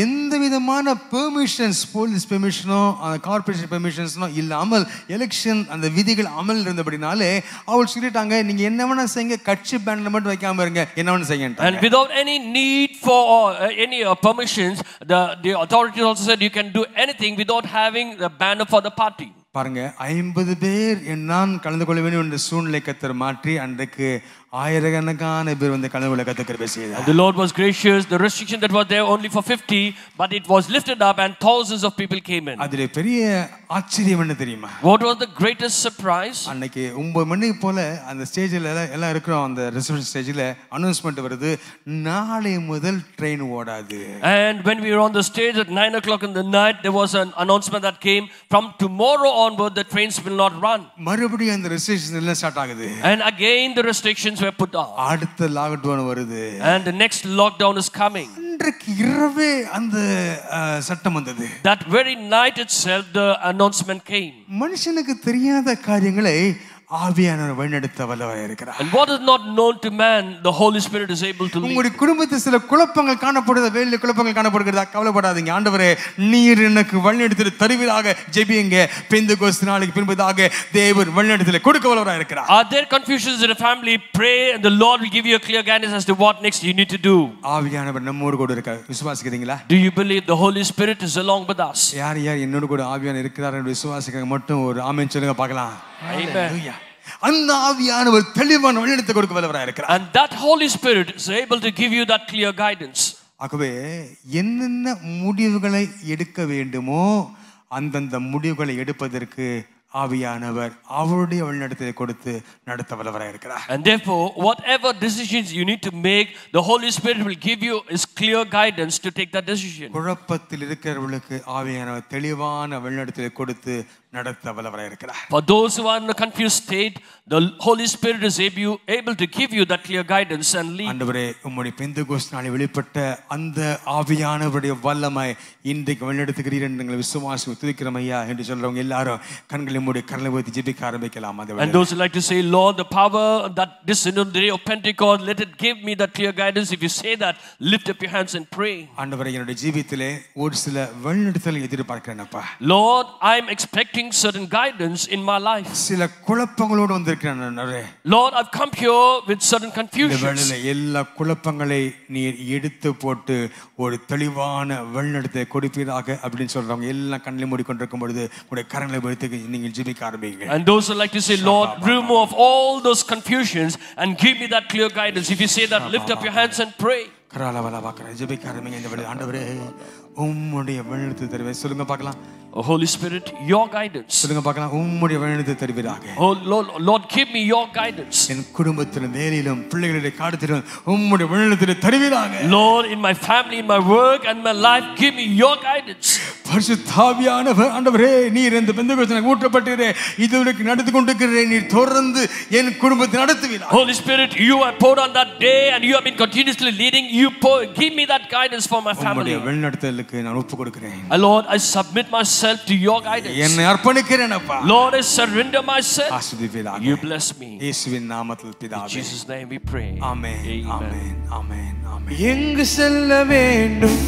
எந்த விதமான பெர்மிஷன்ஸ், போலீஸ் பெர்மிஷனோ கார்ப்பரேஷன் பெர்மிஷன்ஸ்னோ இல்லாமல் எலெக்ஷன் அந்த விதிகள் அமல் இருந்தபடினாலே அவள் சொல்லிட்டாங்க, நீங்க என்ன வேணா செய்யுங்க, கட்சி பேன்ல மட்டும் வைக்காம இருங்க, என்ன வேணா செய்யுங்க. And without any need for any permissions, the authorities also said you can do anything without having the banner for the party. பாருங்க, 50 பேர் நான் கலந்து கொள்ள வேண்டும் என்ற சூழ்நிலை கர்த்தர் மாற்றி அன்றைக்கு ஆயிரக்கணக்கான பேர் வந்து கலந்து கொள்ள கர்த்தர் கிருபை செய்தார். The Lord was gracious. The restriction that was there only for 50, but it was lifted up and thousands of people came in. அதிலே பெரிய ஆச்சரியம் என்ன தெரியுமா? What was the greatest surprise? அன்னைக்கு 9 மணிக்கு போல அந்த ஸ்டேஜில் எல்லாம் இருக்கிறோம், அந்த ரிசப்ஷன் ஸ்டேஜில் அனௌன்ஸ்மெண்ட் வருது, நாளை முதல் ட்ரெயின் ஓடாது. And when we were on the stage at 9 o'clock in the night, there was an announcement that came, from tomorrow onward the trains will not run. மறுபடியும் அந்த ரெஸ்ட்ரிக்ஷன்ஸ் எல்லாம் ஸ்டார்ட் ஆகுது. And again the restrictions were put on. அடுத்த lockdown வருது. And the next lockdown is coming. அன்றைக்கு இரவே அந்த சட்டம் வந்தது. That very night itself the announcement came. மனுஷனுக்கு தெரியாத காரியங்களை ஆவியானவர் வழிநடத்த வல்லவராய் இருக்கிறார். And what is not known to man, the Holy Spirit is able to lead. உங்களுடைய குடும்பத்தில் சில குழப்பங்கள் காணப்படுது, வேலையில் குழப்பங்கள் காணப்படுகிறதா, கவலைப்படாதீங்க. ஆண்டவரே நீர் எனக்கு வழிநடத்தி தருவீராக ஜெபியுங்க. பெந்தெகோஸ்து நாளுக்கு பின்பதாக தேவன் வழிநடத்தலை கொடுக்க வல்லவராய் இருக்கிறார். Are there confusions in a family? Pray and the Lord will give you a clear guidance as to what next you need to do. ஆவியானவர் நம்மோடு கூட இருக்கார். விசுவாசிக்கிறீங்களா? Do you believe the Holy Spirit is along with us? யார் யார் என்னோடு கூட ஆவியானவர் இருக்கிறார் என்று விசுவாசிக்க மட்டும் ஒரு ஆமென் சொல்லுங்க பார்க்கலாம். Amen. அந்த ஆவியானவர் தெளிவான வழிநடத்த கொடுக்க வல்லவராய் இருக்கிறார். And that Holy Spirit is able to give you that clear guidance. ஆகவே என்னென்ன முடிவுகளை எடுக்க வேண்டுமோ அந்தந்த முடிவுகளை எடுப்பதற்கு ஆவியானவர் அவருடைய வழிநடத்தலை கொடுத்து நடத்த வல்லவராய் இருக்கிறார். And therefore whatever decisions you need to make, the Holy Spirit will give you his clear guidance to take that decision. குழப்பத்தில் இருக்கிறவர்களுக்கு ஆவியானவர் தெளிவான வழிநடத்தலை கொடுத்து நடத்த வல்லவராய் இருக்கிறார். For those who are in a confused state, the Holy Spirit is able to give you that clear guidance and lead. ஆண்டவரே, உம்முடைய பெந்தெகோஸ்து நாளில் வெளிப்பட்ட அந்த ஆவியானவருடைய வல்லமை இன்றைக்கு வழிநடத்துகிறீர் என்று நாங்கள் விசுவாசி துதிக்கிறோம் ஐயா என்று சொல்றவங்க எல்லாரும் கண்களை மூடி கரங்களை உயர்த்தி ஜெபிக்க ஆரம்பிக்கலாம். And those who like to say, Lord, the power that this in the day of Pentecost, let it give me that clear guidance. If you say that, lift up your hands and pray. ஆண்டவரே, என்னுடைய ஜீவிதத்திலே ஒரு சில வழிநடத்தலை எதிர்பார்க்கிறேன் அப்பா. Lord, I am expecting certain guidance in my life. சில குழப்பங்களோடு வந்திருக்கிறேன் ஆண்டவரே. Lord, I've come here with certain confusions. எல்லா குழப்பங்களை நீர் எடுத்து போட்டு ஒரு தெளிவான வழிநடத்தை கொடுப்பீராக அப்படின்னு சொல்றவங்க எல்லாம் கண்களை மூடிக்கொண்டிருக்கும் பொழுது உங்களுடைய கரங்களை வைத்து நீங்கள் ஜெபிக்க ஆரம்பிங்க. And those who like to say, Lord, remove all those confusions and give me that clear guidance. If you say that, lift up your hands and pray. கராலவலா பாக்கற ஜெபிக்க ஆரம்பிங்க. இந்த வேளை ஆண்டவரே, உம்முடைய வழிநடத்தை தருவே. சொல்லுங்க பார்க்கலாம். Oh, Holy Spirit, your guidance. சொல்லுங்க பார்க்கலாம். உம்முடைய வழிநடத்தை தருவீராக. Oh Lord, give me your guidance. என் குடும்பத்திலும் வேலையிலும் பிள்ளைகளுடைய காரியத்திலும் உம்முடைய வழிநடத்தை தருவீராக. Lord, in my family, in my work and my life, give me your guidance. பரிசுத்த ஆவியானவர் ஆண்டவரே, நீர் இந்த பெந்தெகோஸ்து ஊற்றப்பட்டீரே, இதுவரைக்கும் நடந்து கொண்டிருக்கிறீரே, நீர் தொடர்ந்து என் குடும்பத்தை நடத்துவீராக. Holy Spirit, you have poured on that day and you have been continuously leading. Give me that guidance for my family. உம்முடைய வழிநடத்தலுக்கு நான் ஒப்பு கொடுக்கிறேன். Lord, I submit myself to your guidance. என்னை அர்ப்பணிக்கிறேன் அப்பா. Lord, I surrender myself. ஆசீர்வதிப்பீராக. You bless me. இயேசுவின் நாமத்தில் பிதாவே. In Jesus' name we pray. ஆமென். ஆமென். ஆமென். ஆமென். எங்கு செல்ல வேண்டும்,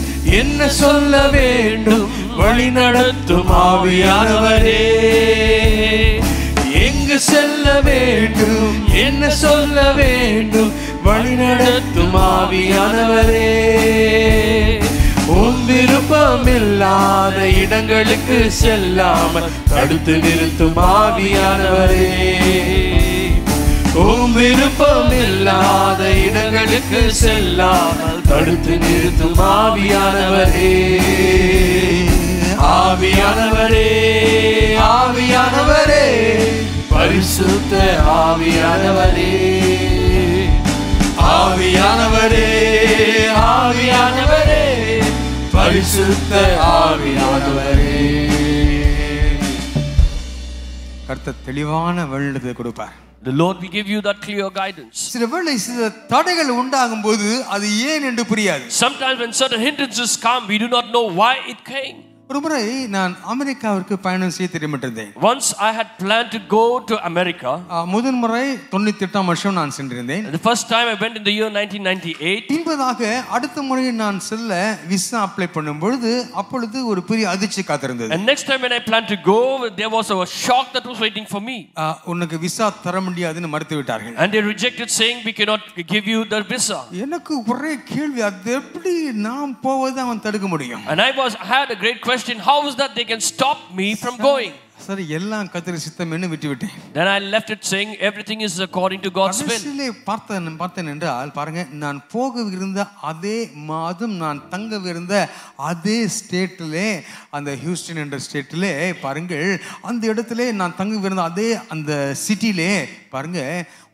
என்ன சொல்ல வேண்டும், வழி நடத்தும் ஆவியானவரே. எங்கு செல்ல வேண்டும், என்ன சொல்ல வேண்டும், வழி நடத்தும் ஆவியானவரே. உன் விருப்பம் இல்லாத இடங்களுக்கு செல்லாமல் தடுத்து நிறுத்தும் ஆவியானவரே. உன் விருப்பம் இல்லாத இடங்களுக்கு செல்லாமல் தடுத்து நிறுத்தும் ஆவியானவரே. ஆவியானவரே, ஆவியானவரே, பரிசுத்த ஆவியானவரே. ஆவியானவரே, ஆவியானவரே, பரிசுத்த ஆவியானவரே. கர்த்தர் தெளிவான வழிநடத்தை கொடுப்பார். The Lord will give you that clear guidance. சில வேளை சில தடைகள் உண்டாகும் போது அது ஏன் என்று புரியாது. Sometimes when certain hindrances come, we do not know why it came. ஒரு முறை நான் அமெரிக்காவிற்கு பயணம் செய்ய திட்டமிட்டிருந்தேன். Once I had planned to go to America. முதல் முறை 98ஆம் வருஷம் நான் சென்றிருந்தேன். The first time I went in the year 1998. பின்பதாக அடுத்த முறை நான் செல்ல விசா அப்ளை பண்ணும் பொழுது அப்பொழுது ஒரு பெரிய அதிர்ச்சி காத்திருந்தது. And next time when I planned to go, there was a shock that was waiting for me. உனக்கு விசா தர முடியாதுன்னு மறுத்து விட்டார்கள். And they rejected, saying we cannot give you the visa. எனக்கு ஒரே கேள்வி, அது எப்படி நான் போவதை அவன் தடுக்க முடியும்? And I had a great question. How is that they can stop me from going? சரி, எல்லாம் கர்த்தர் சித்தம்னு விட்டுவிட்டேன். Then I left it saying everything is according to God's will. கடைசியிலே பார்த்தேன் என்றால் பாருங்க, நான் போகவிருந்த அதே மாதம் நான் தங்கவிருந்த அதே ஸ்டேட்டிலே, அந்த ஹியூஸ்டன் என்ற ஸ்டேட்டிலே பாருங்கள், அந்த இடத்திலே நான் தங்கவிருந்த அதே அந்த சிட்டிலே பாருங்க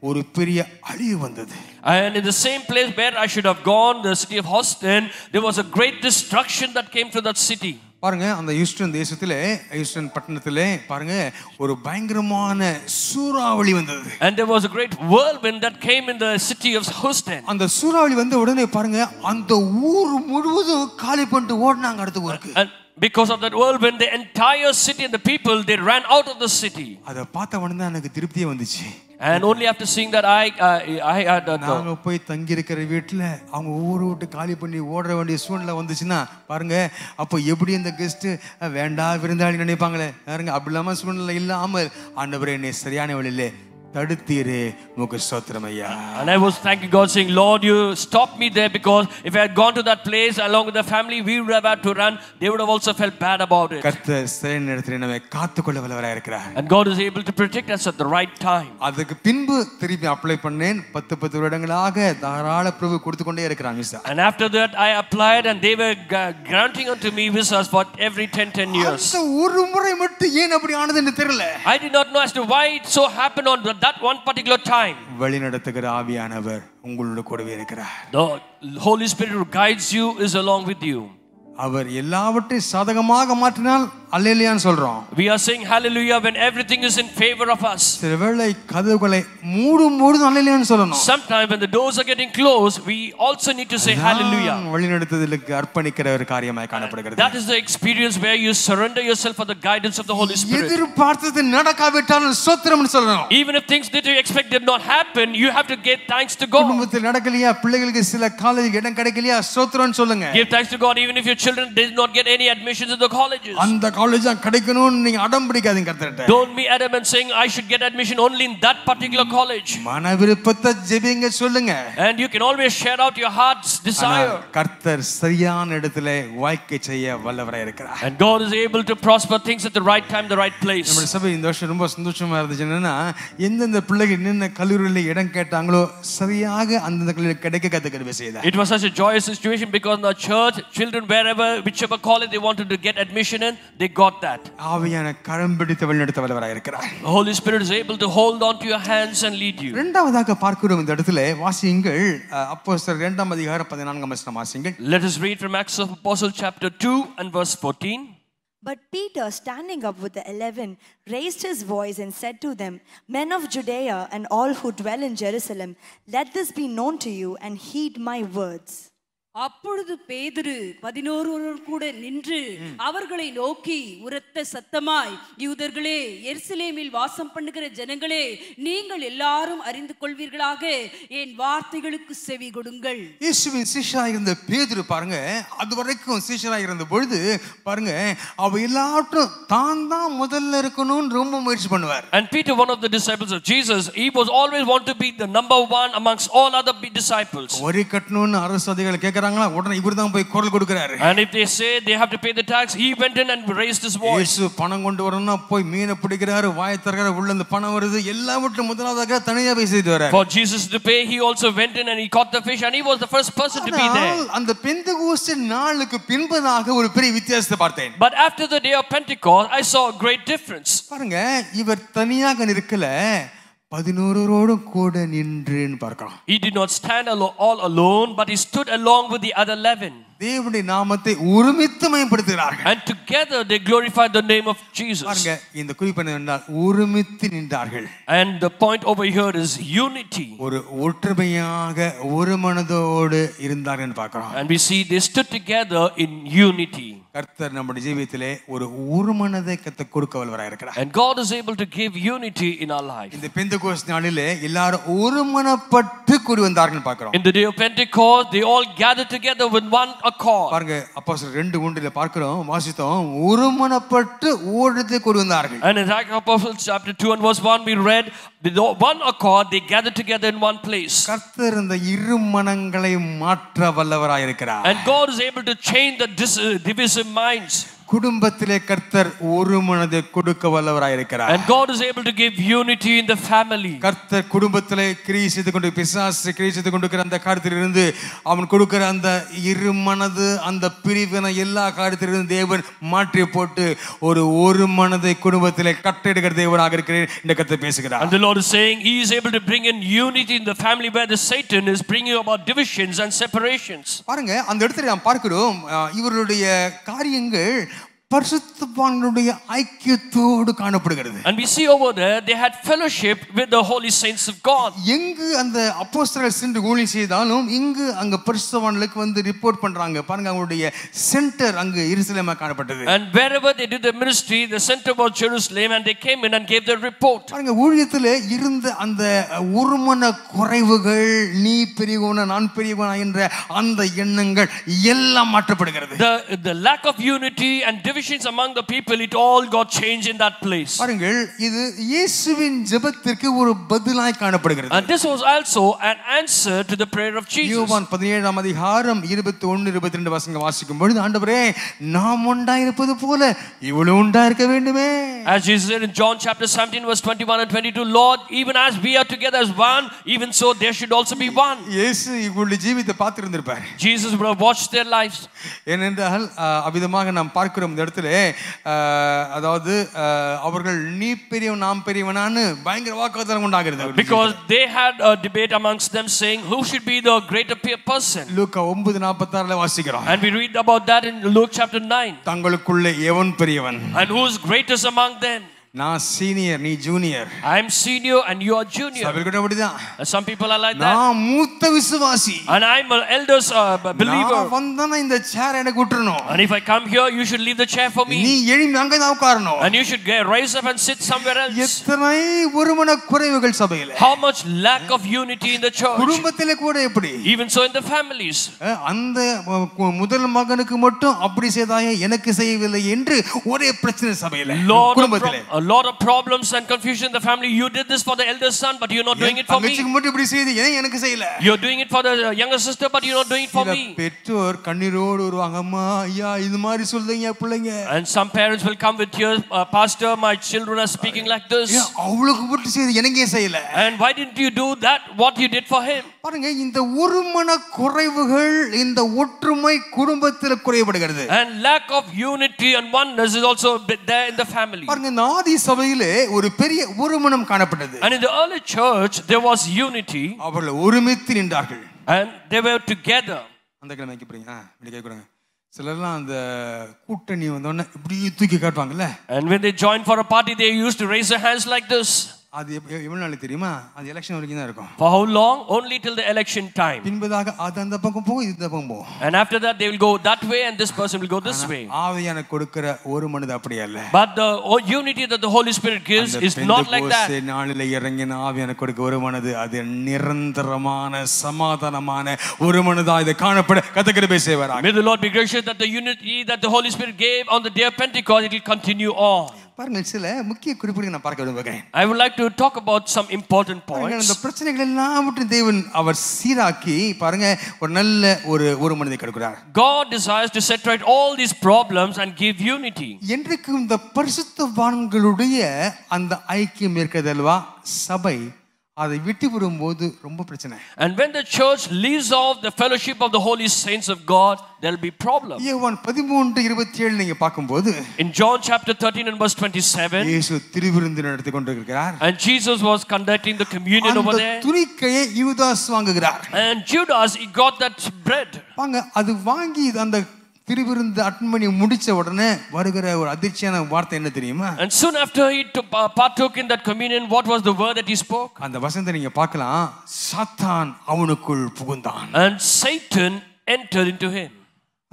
ஒரு பெரிய அழிவு வந்தது. And in the same place where I should have gone, the city of Houston, there was a great destruction that came to that city. பாருங்க, அந்த ஹியூஸ்டன் தேசத்திலே, ஹியூஸ்டன் பட்டணத்திலே பாருங்க ஒரு பயங்கரமான சூறாவளி வந்தது. And there was a great whirlwind that came in the city of Houston. அந்த சூறாவளி வந்த உடனே பாருங்க அந்த ஊர் முழுவதும் காலி பண்ணிட்டு ஓடுனாங்க அடுத்த ஊருக்கு. And because of that whirlwind, the entire city and the people, they ran out of the city. அத பார்த்த உடனே எனக்கு திருப்தியே வந்துச்சு. And only after seeing that I had நாங்க போய் தங்கி இருக்கிற வீட்டுல அவங்க ஊரை விட்டு காலி பண்ணி ஓட வேண்டிய சூழ்நிலை வந்துச்சுன்னா பாருங்க, அப்போ எப்படி இந்த கெஸ்ட் வேண்டாம் விருந்தாளி நினைப்பாங்களே பாருங்க. அப்படி இல்லாம சூழ்நிலை இல்லாமல் ஆண்டவரே என்னை சரியான வழியிலே தடுத்தீரே, உமக்கு ஸ்தோத்திரம் ஐயா. And I was thanking God, saying, Lord, you stopped me there, because if I had gone to that place along with the family, we would have had to run. They would have also felt bad about it. கர்த்தர் சரியான நேரத்திலே நம்மை காத்துக்கொள்ள வல்லவராய் இருக்கிறார். And God is able to protect us at the right time. அதுக்கு பின்பு திருப்பி அப்ளை பண்ணேன். 10 வருடங்களாக தாராள பிரபு கொடுத்து கொண்டே இருக்கிறாங்க visa. And after that I applied, and they were granting unto me visas for every 10 years. அந்த ஒரு முறை மட்டும் ஏன் அப்படி ஆனதுன்னு தெரியல. I did not know as to why it so happened on that one particular time. வழி நடத்துகிற ஆவியானவர் உங்களோட கூடவே இருக்கிறார். The Holy Spirit who guides you is along with you. அவர் எல்லாவற்றையும் சாதகமாக மாற்றினால் அல்லேலூயான்னு சொல்றோம். We are saying hallelujah when everything is in favor of us. சிலவேளை கதவுகளை மூடும்போது அல்லேலூயான்னு சொல்லணும். Sometimes when the doors are getting closed, we also need to say hallelujah. வழிநடத்துதலுக்கு அர்ப்பணிக்கிற ஒரு காரியமாய் காணப்படுகிறது. That is the experience where you surrender yourself for the guidance of the Holy Spirit. எதிர்பார்த்தது நடக்காவிட்டாலும் ஸ்தோத்திரம்னு சொல்லணும். Even if things that you expect did not happen, you have to give thanks to God. குடும்பத்தில் நடக்கலையா, பிள்ளைகளுக்கு சில college இடம் கிடைக்கலையா, ஸ்தோத்திரம்னு சொல்லுங்க. Give thanks to God even if your children did not get any admissions in the colleges. அந்த college தான் கிடைக்கணும்னு நீங்க அடம் பிடிக்காதீங்க கர்த்தர்ட்ட. Don't be adamant saying I should get admission only in that particular college. மன விருப்பத்தை ஜெபிங்க சொல்லுங்க. And you can always share out your heart's desire. கர்த்தர் சரியான இடத்திலே வாய்க்க செய்ய வல்லவராய் இருக்கிறார். And God is able to prosper things at the right time, the right place. நம்ம சபை இந்த வருஷம் ரொம்ப சந்தோஷமா இருந்துச்சு. என்னன்னா எந்தெந்த பிள்ளைகள் என்னென்ன கல்லூரியில் இடம் கேட்டாங்களோ சரியாக அந்தந்த கல்லூரியில் கிடைக்க கத்துக்கிற செய்தார். It was such a joyous situation because in the church, children wherever, whichever college they wanted to get admission in, they got that. ஆவியான கரம் பிடித்து வழிநடத்த வல்லவராய் இருக்கிறார். The Holy Spirit is able to hold on to your hands and lead you. இரண்டாவதாக பார்க்கிறோம் இந்த இடத்துல வாசியுங்கள் அப்போஸ்தலர் 2ஆம் அதிகாரம் 14ஆம் வசனம் வாசியுங்கள். Let us read from Acts of Apostles chapter 2 and verse 14. But Peter, standing up with the 11, raised his voice and said to them, Men of Judea and all who dwell in Jerusalem, let this be known to you and heed my words. அப்பொழுது பேதுரு 11 கூட நின்று அவர்களை நோக்கி உரத்த சத்தமாய், யூதர்களே, எருசலேமில் வாசம் பண்ணுகிற ஜனங்களே, நீங்கள் எல்லாரும் அறிந்து கொள்வீர்களாக என் வார்த்தைகளுக்கு செவி கொடுங்கள். இயேசுவின் சீஷராய் இருந்த பேதுரு பாருங்க, அதுவரைக்கும் சீஷராய் இருந்த பொழுது பாருங்க, அவ எல்லாரும் தான் முதல்ல இருக்கணும்னு ரொம்ப முயற்சி பண்ணுவார். And Peter, one of the disciples of Jesus, he was always want to be the number one amongst all other disciples. வரி கட்டணும்னு அரசு அதிகாரிகள் உடனே இவர்தான் போய் குரல் கொடுக்கிறாரு. And if they say they have to pay the tax, he went in and raised his voice. இயேசு பணம் கொண்டு வரணும்னா போய் மீனை பிடிக்கிறாரு, வாயை திறக்கிறாரு, உள்ள இருந்து பணம் வருது, எல்லாவற்றும் முதலாவதாக தனியா போய் செய்து வராரு. For Jesus to pay, he also went in and he caught the fish and he was the first person to be there. அந்த பெந்தெகோஸ்து நாளுக்கு பின்பதாக ஒரு பெரிய வித்தியாசத்தை பார்த்தேன். But after the day of Pentecost, I saw a great difference. பாருங்க, இவர் தனியாக நிற்கல, 11 கூட நின்றுன்னு பார்க்கிறோம். He did not stand all alone, but he stood along with the other 11. தேவனுடைய நாமத்தை ஒருமித்து மகிமைப்படுத்துகிறார்கள். And together they glorified the name of Jesus. பாருங்க, இந்த குறிப்பு என்னவென்றால் ஒருமித்து நின்றார்கள். And the point over here is unity. ஒரு ஒற்றுமையாக ஒரு மனதோடு இருந்தார்கள் பார்க்கிறோம். And we see they stood together in unity. கர்த்தர் நம்முடைய ஜீவியத்திலே ஒரு மனதை கர்த்தர் கொடுக்க வல்லவராய் இருக்கிறார். And God is able to give unity in our life. இந்த பெந்தெகோஸ்து நாளிலே எல்லாரும் ஒருமனப்பட்டு கூடி வந்தார்கள் பார்க்கிறோம். In the day of Pentecost, they all gathered together with one accord. பாருங்க, அப்போஸ்தலர் 2:1 பார்க்கிறோம், வாசித்தோம், ஒருமனப்பட்டு ஓரிடத்திலே கூடி வந்தார்கள். And in Acts of Apostles chapter 2 and verse 1 we read, with one accord they gathered together in one place. கர்த்தர் இந்த இரு மனங்களை மாற்ற வல்லவராய் இருக்கிறார். And God is able to change the divisive minds. குடும்பத்திலே கர்த்தர் ஒரு மனதை கொடுக்க வல்லவராய் இருக்கிறார். And God is able to give unity in the family. கர்த்தர் குடும்பத்திலே கிரியை செய்து கொண்டு பிசாசு கிரியை செய்து கொண்டிருக்கிற அந்த காரியத்திலிருந்து அவன் கொடுக்கிற அந்த இரு மனது அந்த பிரிவினை எல்லா காரியத்திலிருந்து தேவன் மாற்றி போட்டு ஒரு மனதை குடும்பத்திலே கட்டெடுக்கிற தேவனாக இருக்கிறேன் என்று கர்த்தர் பேசுகிறார். And the Lord is saying he is able to bring in unity in the family where the Satan is bringing about divisions and separations. பாருங்க, அந்த இடத்துல நாம் பார்க்கிறோம், இவருடைய காரியங்கள் பரிசுத்தவான்களுடைய ஐக்கியத்தோடு காணப்படுகிறது. And we see over there they had fellowship with the holy saints of God. எங்கு அந்த அப்போஸ்தலர்கள் சென்று ஊழியம் செய்தாலும் இங்கு அங்க பரிசுத்தவான்களுக்கு வந்து ரிப்போர்ட் பண்றாங்க. பாருங்க, அவங்களுடைய சென்டர் அங்கு எருசலேமா காணப்பட்டது. And wherever they did the ministry, the center was Jerusalem, and they came in and gave their report. பாருங்க, ஊழியத்திலே இருந்த அந்த ஒருமன குறைவுகள், நீ பெரியவனா நான் பெரியவனா என்ற அந்த எண்ணங்கள் எல்லாம் மாற்றப்படுகிறது. The lack of unity and divisions among the people, it all got changed in that place. பாருங்கள், இது இயேசுவின் ஜெபத்திற்கு ஒரு பதிலாய் காணப்படுகிறது. And this was also an answer to the prayer of Jesus. யோவான் 17ஆம் அதிகாரம் 21-22 வசனங்களை வாசிக்கும் பொழுது, ஆண்டவரே, நாம் ஒன்றாயிருப்பது போல இவளும் ஒன்றாயிருக்க வேண்டுமே. As Jesus said in John chapter 17 verse 21 and 22, Lord, even as we are together as one, even so there should also be one. இயேசு இவளுடைய ஜீவிதத்தை பார்த்து இருந்திருப்பார். Jesus would have watched their lives. ஏனென்றால் அவ்விதமாக நாம் பார்க்கிறோம் இந்த இடத்துல அதாவது அவர்கள் நீ பெரியவன் நாம் பெரியவனான்னு பயங்கர வாக்குவாதம் உண்டாகிறது. Because they had a debate amongst them saying who should be the greater person. லூக்கா 9:46 வாசிக்கிறோம். And we read about that in Luke chapter 9. தங்களுக்குள்ளே எவன் பெரியவன்? And who is greatest among them? நான் சீனியர் நீ junior. I am senior and you are junior. சபையில அப்படிதான். Some people are like that. நான் மூத்த விசுவாசி. And I am an elder believer. நான் வந்தனா இந்த சேர் எனக்கு விட்டுறணும். And if I come here you should leave the chair for me. நீ எழும்பி அங்க தான் உட்காரணும். And you should rise up and sit somewhere else. எத்தனை ஒருமன குறைவுகள் சபையில. How much lack of unity in the church. குடும்பத்திலே கூட எப்படி? Even so in the families. அந்த முதல் மகனுக்கு மட்டும் அப்படி செய்தாயே எனக்கு செய்யவில்லை என்று ஒரே பிரச்சனை சபையில குடும்பத்திலே. A lot of problems and confusion in the family. You did this for the elder son but you're not doing it for me. தங்கச்சிக்கு மட்டும் இப்படி செய்து ஏன் எனக்கு செய்யல? You're doing it for the younger sister but you're not doing it for me. பெற்றோர் கண்ணீரோடு வருவாங்க அம்மா ஐயா இது மாதிரி சொல்றீங்க பிள்ளைங்க. And some parents will come with tears, pastor my children are speaking like this. அவளுக்கு மட்டும் செய்து எனக்கு ஏன் செய்யல? And why didn't you do that what you did for him? பாருங்க இந்த ஒருமன குறைவுகள் இந்த ஒற்றுமை குடும்பத்தில் குறைபடுகிறது. And lack of unity and oneness is also there in the family. பாருங்க நாதி சபையிலே ஒரு பெரிய ஒருமனம் காணப்பட்டது. And in the early church there was unity. அவர்கள் ஒருமித்து நின்றார்கள். And they were together. அந்த கிழமைக்கு போறீங்க இப்படி கேக்குறாங்க. சிலர்லாம் அந்த கூட்டணி வந்தோன்னே இப்படி தூக்கி காட்டுவாங்கல்ல. And when they joined for a party they used to raise their hands like this. அது எவ்வளவு நாள் தெரியுமா? அது எலெக்ஷன் வரைக்கும் தான் இருக்கும். For how long? Only till the election time. பின்பதாக அது அந்த பக்கம் போகும் இது இந்த பக்கம் போகும். And after that they will go that way and this person will go this way. ஆவியான கொடுக்கிற ஒரு மனது அப்படி அல்ல. But the unity that the Holy Spirit gives is not like that. அந்த நாளிலே இறங்கின ஆவியான கொடுக்க ஒரு மனது அது நிரந்தரமான சமாதானமான ஒரு மனதா இது காணப்பட கர்த்தர் கிருபை செய்வாராக. May the Lord be gracious that the unity that the Holy Spirit gave on the day of Pentecost it will continue on. பாருங்க சில முக்கிய குறிப்புகளை நான் பார்க்க விரும்புகிறேன். I would like to talk about some important points. இந்த பிரச்சனைகள் எல்லாம் விட்டு தேவன் அவர் சீராக்கி பாருங்க ஒரு நல்ல ஒரு மனதை கொடுக்கிறார். God desires to set right all these problems and give unity. என்றைக்கு இந்த பரிசுத்தவான்களுடைய அந்த ஐக்கியம் இருக்கிறதல்வா சபை அதை விட்டு வரும்போது ரொம்ப பிரச்சனை. And when the church leaves off the fellowship of the holy saints of God there will be problem. யோவான் 13:27 நீங்க பாக்கும்போது in John chapter 13 and verse 27 இயேசு திருவிருந்து நடத்தி கொண்டிருக்கிறார். and Jesus was conducting the communion over there. அந்த துணிக்கையை யூதாஸ் வாங்குகிறார். And Judas he got that bread. வாங்க அது வாங்கி அந்த திருவிருந்து அட்டமணி முடிச்ச உடனே வருகிற ஒரு அதிர்ச்சியான வார்த்தை என்ன தெரியுமா? And soon after he partook in that communion what was the word that he spoke? அந்த வசனத்தை நீங்க பார்க்கலாம் சாத்தான் அவனுக்குள் புகுந்தான். And Satan entered into him.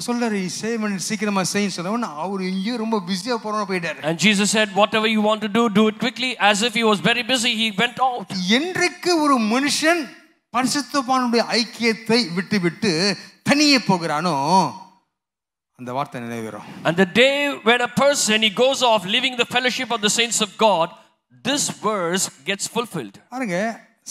சொல்றாரு சேவன் சீக்கிரமா செய்ய சொன்னவன அவர் இங்க ரொம்ப பிஸியா போறவன போயிட்டாரு. And Jesus said whatever you want to do it quickly. As if he was very busy he went out. என்றைக்கு ஒரு மனுஷன் பரிசுத்தவானுடைய ஐக்கியத்தை விட்டுவிட்டு தனியே போகிறானோ அந்த வார்த்தை நிறைவேறும். And the day when a person he goes off leaving the fellowship of the saints of God this verse gets fulfilled. பாருங்க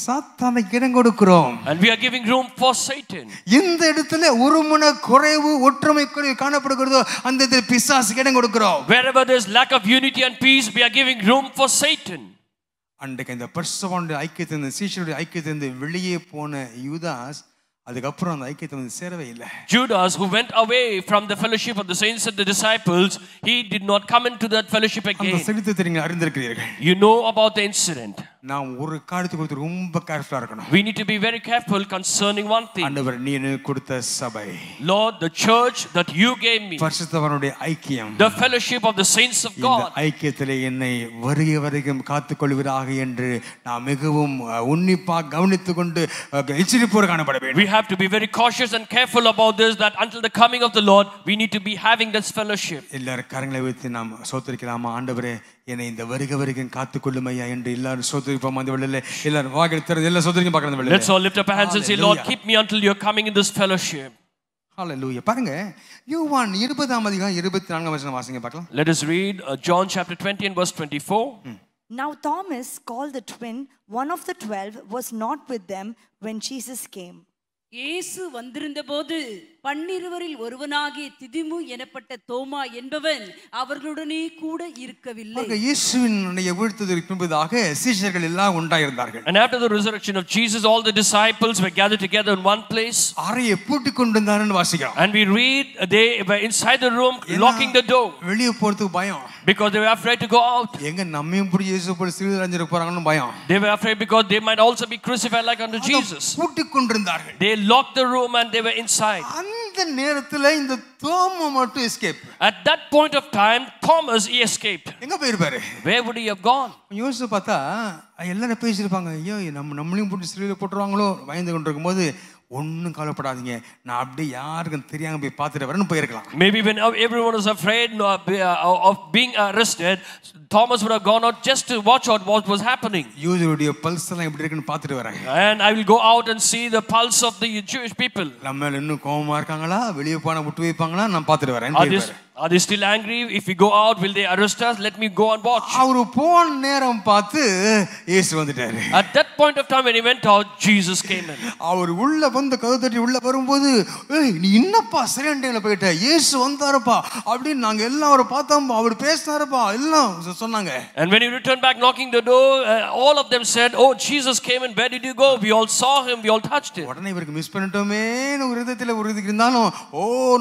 சாத்தானுக்கு இடம் கொடுக்கிறோம். And we are giving room for Satan. இந்த இடத்துல ஒருமன குறைவு ஒற்றுமை குறைவு காணப்படுகிறதோ அந்த இடத்துல பிசாசுக்கு இடம் கொடுக்கிறோம். Wherever there is lack of unity and peace we are giving room for Satan. அன்றைக்கு இந்த பரிசுத்தவானுடைய ஐக்கியத்திலிருந்து சீஷருடைய ஐக்கியத்திலிருந்து வெளியே போன யூதாஸ் அதுக்கப்புறம் அந்த ஐக்கியத்தை வந்து சேரவே இல்லை. Judas who went away from the fellowship of the saints and the disciples he did not come into that fellowship again. அந்த சரித்திரத்தை நீங்கள் அறிந்திருக்கிறீர்கள். You know about the incident. நாம் ஒரு காரியத்தை குறித்து ரொம்ப கேர்ஃபுல்லா இருக்கணும். We need to be very careful concerning one thing. ஆண்டவர் நீ எனக்கு கொடுத்த சபை Lord the church that you gave me பரிசுத்தவானுடைய ஐக்கியம் the fellowship of the saints of God இந்த ஐக்கியத்திலே என்னை வருகை வரைக்கும் காத்துக்கொள்வீராக என்று நான் மிகவும் உன்னிப்பாக கவனித்துக் கொண்டு எச்சரிப்போடு காணப்பட வேண்டும். We have to be very cautious and careful about this that until the coming of the Lord we need to be having this fellowship. எல்லாரும் கரங்களை வைத்து நாம் ஸ்தோத்திரிக்கலாமா? ஆண்டவரே என்னை இந்த வருகை வரைக்கும் காத்துக்கொள்ளுமையா என்று எல்லாரும் ஸ்தோத்திரிப்போம். அந்த வேளையிலே எல்லாரும் வாயை திறந்து எல்லாரும் ஸ்தோத்திரிக்க பார்க்கணும். வேளையிலே Let's all lift up our hands and say Lord keep me until you're coming in this fellowship. ஹalleluya. பாருங்க யோவான் 20ஆம் அதிகாரம் 24ஆம் வசனம் வாசிங்க பார்க்கலாம். Let us read John chapter 20 and verse 24. Now Thomas, called the twin, one of the 12, was not with them when Jesus came. இயேசு வந்திருந்தபோது 12 ஒருவனாகிய திதிமு எனப்பட்ட தோமா என்பவன் அவர்களுடனே கூட இருக்கவில்லை. இயேசுவினுடைய உயிர்த்தெழுதலுக்கு முன்பதாக சீஷர்கள் எல்லாம் உண்டாயிருந்தார்கள். And after the resurrection of Jesus, all the disciples were gathered together in one place. அறையை பூட்டிக் கொண்டிருந்தார்கள் வாசிக்கிறோம். And we read they were inside the room locking the door வெளியே போறதுக்கு பயம். because they were afraid to go out. எங்க நம்மையும் புடி இயேசு போய் சிலுவையில் அறைஞ்சிர போறாங்கன்னு பயம். They were afraid because they might also be crucified like unto Jesus. பூட்டிக் கொண்டிருந்தார்கள். They locked the room and they were inside. அந்த நேரத்துல இந்த தோமா மட்டும் escape. At that point of time, Thomas he escaped. எங்க போயிருப்பாரு? Where would he have gone? யோசிச்சு பார்த்தா எல்லாரும் பேசியிருப்பாங்க, ஐயோ நம்மளையும் போட்டு சிலுவையில் போட்டுருவாங்களோ பயந்து கொண்டிருக்கும் போது ஒன்னும் கவலைப்படாதீங்க, நான் அப்படியே யாருக்கும் தெரியாம போய் பார்த்துட்டு வரேன்னு போயிருக்கலாம். Maybe when everyone was afraid of being arrested, Thomas would have gone out just to watch out what was happening. யூதருடைய பல்ஸ் எல்லாம் எப்படி இருக்குன்னு பார்த்துட்டு வரேன். And I will go out and see the pulse of the Jewish people. நம்ம மேல இன்னும் கோவமா இருக்காங்களா, வெளியே போனா விட்டு வைப்பாங்களா, நான் பார்த்துட்டு வரேன். Are they still angry? If we go out, will they arrest us? Let me go and watch. அவரு போன நேரம் பார்த்து இயேசு வந்துட்டாரு. At that point of time when he went out, Jesus came in. அவர் உள்ள வந்து கதவு தட்டி உள்ள வரும்போது, ஏய் நீ என்னப்பா சரியான டைம்ல போயிட்ட, இயேசு வந்தாருப்பா அப்படின்னு நாங்க எல்லாம் அவரை பார்த்தோம், அவர் பேசினாருப்பா எல்லாம் சொன்னாங்க. And when he returned back knocking the door, all of them said, oh Jesus came in, where did you go? We all saw him, we all touched him. உடனே இவருக்கு மிஸ் பண்ணிட்டோமேன்னு ஒரு இதயத்துல ஒரு இதுக்கு இருந்தாலும்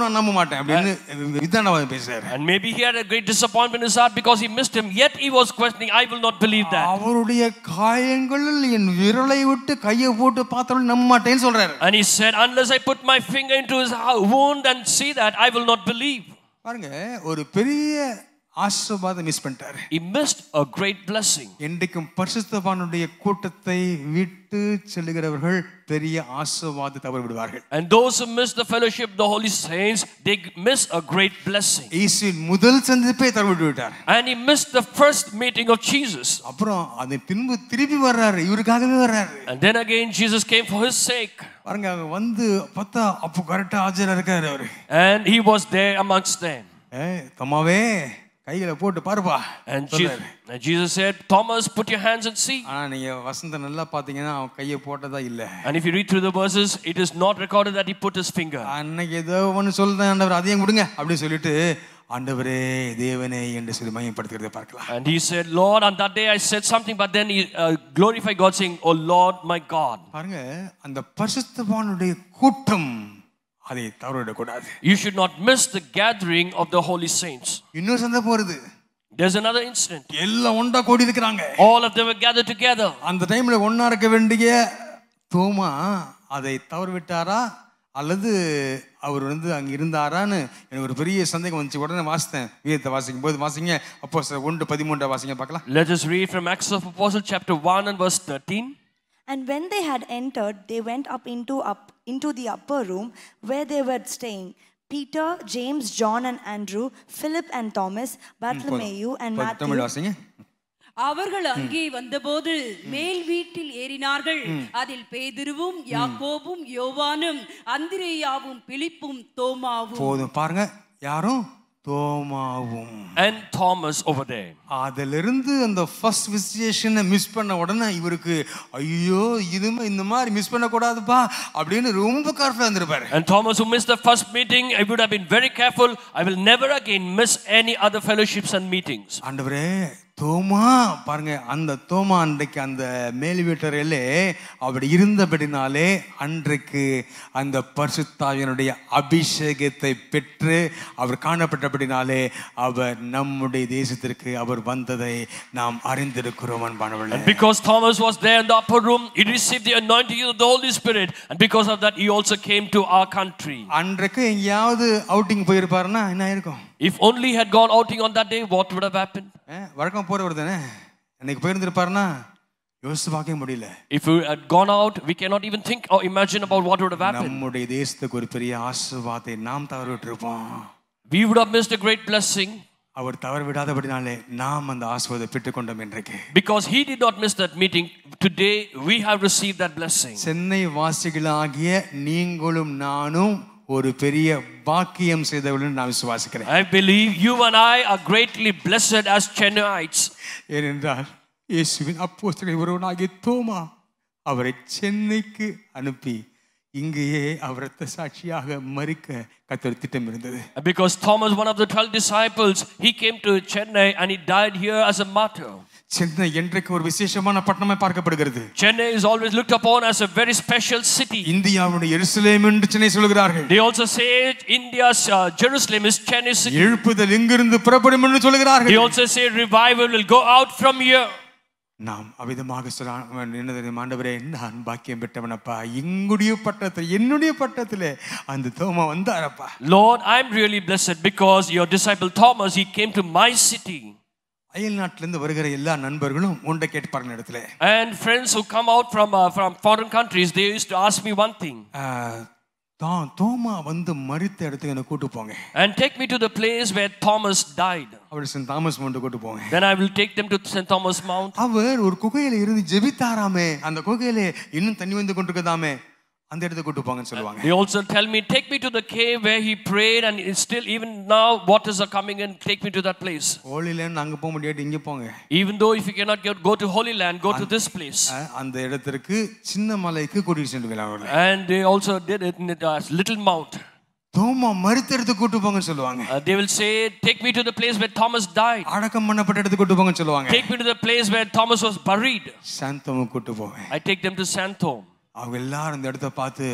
நான் நம்ப மாட்டேன் அப்படின்னு விதானவா பேசுறாரு. And maybe he had a great disappointment in his heart because he missed him, yet he was questioning, I will not believe that. அவருடைய காயங்களில் என் விரலை விட்டு கையை போட்டு பார்த்தாலும் நம்ப மாட்டேன்னு சொல்றாரு. And he said, unless I put my finger into his wound and see that, I will not believe. பாருங்க, ஒரு பெரிய ஆசீர்வாதம் மிஸ் பண்ணிட்டாரு. He missed a great blessing. என்றைக்கும் பரிசுத்தவானுடைய கூட்டத்தை விட்டு செல்லுகிறவர்கள் பெரிய ஆசீர்வாதத்தை தவற விடுவார்கள். And those who miss the fellowship of the holy saints, they miss a great blessing. இயேசுவின் முதல் சந்திப்பை தவற விட்டார். And he missed the first meeting of Jesus. அப்புறம் அதை பின்பு திருப்பி வர்றாரு, இவருக்காகவே வர்றாரு. And then again Jesus came for his sake. பாருங்க, வந்து பார்த்தா அப்போ கரெக்டா ஆஜரா இருக்காரு அவரு. And he was there amongst them. தம்மாவே கைகளை போட்டு பாருப்பா. And Jesus said, Thomas, put your hands and see. ஆனா நீங்க வசந்த நல்லா பாத்தீங்கன்னா அவன் கையை போட்டதா இல்ல. And if you read through the verses, it is not recorded that he put his finger. அன்னைக்கு ஏதோ ஒன்னு சொல்றேன் ஆண்டவர், அதையும் கொடுங்க அப்படி சொல்லிட்டு ஆண்டவரே தேவனே என்று சொல்லி மகிமைப்படுத்துறதை பார்க்கலாம். And he said, Lord, on that day I said something, but then he glorified God saying, oh Lord my God. பாருங்க, அந்த பரிசுத்தவானுடைய கூட்டம் அதை தவறவிடக்கூடாது. You should not miss the gathering of the holy saints. இன்னொரு சந்தர்ப்பம் வருது. There's another incident. எல்லாம் ஒன்றா கூடி இருக்கிறாங்க. All of them were gathered together. அந்த டைம்ல ஒண்ணா இருக்க வேண்டிய தோமா அதை தவறவிட்டாரா அல்லது அவர் வந்து அங்க இருந்தாரான்னு எனக்கு ஒரு பெரிய சந்தேகம் வந்துச்சு. உடனே வாசித்தேன், வேதத்தை வாசிக்கும் போது வாசிங்க அப்போஸ்தலர் 1:13 வாசிங்க பார்க்கலாம். Let us read from Acts of Apostles chapter 1 and verse 13. And when they had entered, they went up into the upper room where they were staying. Peter, James, John and Andrew, Philip and Thomas, Bartholomew and Matthew. அவர்கள் அங்கே வந்தபோது மேல் வீட்டில் ஏறினார்கள். அதில் பேதுருவும் யாக்கோபும் யோவானும் அந்திரேயாவும் பிலிப்பும் தோமாவும். போதும் பாருங்க, யாரும் தோமாவும் and Thomas over there. அதிலிருந்து அந்த ஃபர்ஸ்ட் விசிட்டேஷனை மிஸ் பண்ண உடனே இவருக்கு ஐயோ இதுமே இந்த மாதிரி மிஸ் பண்ண கூடாதுப்பா அப்படின்னு ரொம்ப கேர்ஃபுல்லா இருந்திருப்பாரு. And Thomas who missed the first meeting, I would have been very careful. I will never again miss any other fellowships and meetings. ஆண்டவரே தோமா பாருங்க, அந்த தோமா அன்றைக்கு அந்த மேல் வீட்டறையிலே அப்படி இருந்தபடினாலே அன்றைக்கு அந்த பரிசுத்தாவியினுடைய அபிஷேகத்தை பெற்று அவர் காணப்பட்டபடினாலே அவர் நம்முடைய தேசத்திற்கு அவர் வந்ததை நாம் அறிந்திருக்கிறோம் அன்பானவர்களே. And because Thomas was there in the upper room, he received the anointing of the Holy Spirit, and because of that he also came to our country. அன்றைக்கு எங்கயாவது அவுட்டிங் போயிருப்பாருன்னா என்ன இருக்கும்? If only he had gone outing on that day, what would have happened? வழக்கம் போறவர் தானே, அன்னைக்கு போயிருந்திருப்பாருன்னா யோசிச்சு பார்க்க முடியல. If we had gone out, we cannot even think or imagine about what would have happened. நம்முடைய தேசத்துக்கு ஒரு பெரிய ஆசீர்வாதத்தை நாம் தவறவிட்டிருப்போம். We would have missed a great blessing. அவர் தவற விடாதபடினாலே நாம் அந்த ஆசீர்வாதத்தை பெற்றுக்கொண்டோம் இன்றைக்கு. Because he did not miss that meeting, today we have received that blessing. Chennai வாசிகளாகிய நீங்களும் நானும் ஒரு பெரிய பாக்கியம் செய்தவர்கள் நான் விசுவாசிக்கிறேன். I believe you and I are greatly blessed as Chennaites. ஏனென்றால் இயேசுவின் அப்போஸ்தலரில் ஒருவனாகிய தோமா அவரை சென்னைக்கு அனுப்பி இங்கேயே அவர் இரத்த சாட்சியாக மரிக்க கர்த்தர் திட்டம் இருந்தது. Because Thomas, one of the 12 disciples, he came to Chennai and he died here as a martyr. Chennai இன்றைக்கு ஒரு விசேஷமான பட்டணமாய் பார்க்கப்படுகிறது. Chennai is always looked upon as a very special city. இந்தியாவுடைய எருசலேம் என்று சென்னை சொல்கிறார்கள். They also say India's Jerusalem is Chennai city. எழுப்புதல் இங்கிருந்து புறப்படும் என்று சொல்கிறார்கள். They also say revival will go out from here. நாம் அவிதமாக சொல்ல ஆண்டவரே, நான் பாக்கியம் பெற்றவனப்பா, எங்களுடைய பட்டத்தில் என்னுடைய பட்டத்திலே அந்த தோமா வந்தாரப்பா. Lord, I'm really blessed because your disciple Thomas, he came to my city. அயல் நாட்டிலிருந்து வருகிற எல்லா நண்பர்களும் ஒன்றை கேட்பார்கள் இடத்துல. And friends who come out from foreign countries, they used to ask me one thing. தோமா வந்து மரித்த இடத்துக்கு என்ன கூட்டி போங்க. And take me to the place where Thomas died. அவர் சென்ட் தாமஸ் மவுண்ட் கூட்டி போங்க. Then I will take them to St. Thomas Mount. அவர் ஒரு குகையில இருந்து ஜெபித்தாராமே, அந்த குகையில இன்னும் தண்ணி வந்து கொண்டிருக்கதாமே, அந்த இடத்துக்கு கூட்டி போங்கன்னு சொல்லுவாங்க. They also tell me, take me to the cave where he prayed, and it's still even now waters are coming in, take me to that place. Holy Land அங்க போக முடியாது, இங்க போங்க. Even though if you cannot go to Holy Land, go to this place. அந்த இடத்துக்கு சின்ன மலைக்கு கூட்டிட்டு சென்றாங்க. And they also did it in a little mount. தோமா மரித்த இடத்துக்கு கூட்டி போங்கன்னு சொல்லுவாங்க. They will say, take me to the place where Thomas died. அடக்கம் பண்ணப்பட்ட இடத்துக்கு கூட்டி போங்கன்னு சொல்லுவாங்க. Take me to the place where Thomas was buried. Santhome கூட்டி போங்க. I take them to Santhom. அவங்க எல்லாரும் இந்த இடத்தை பார்த்து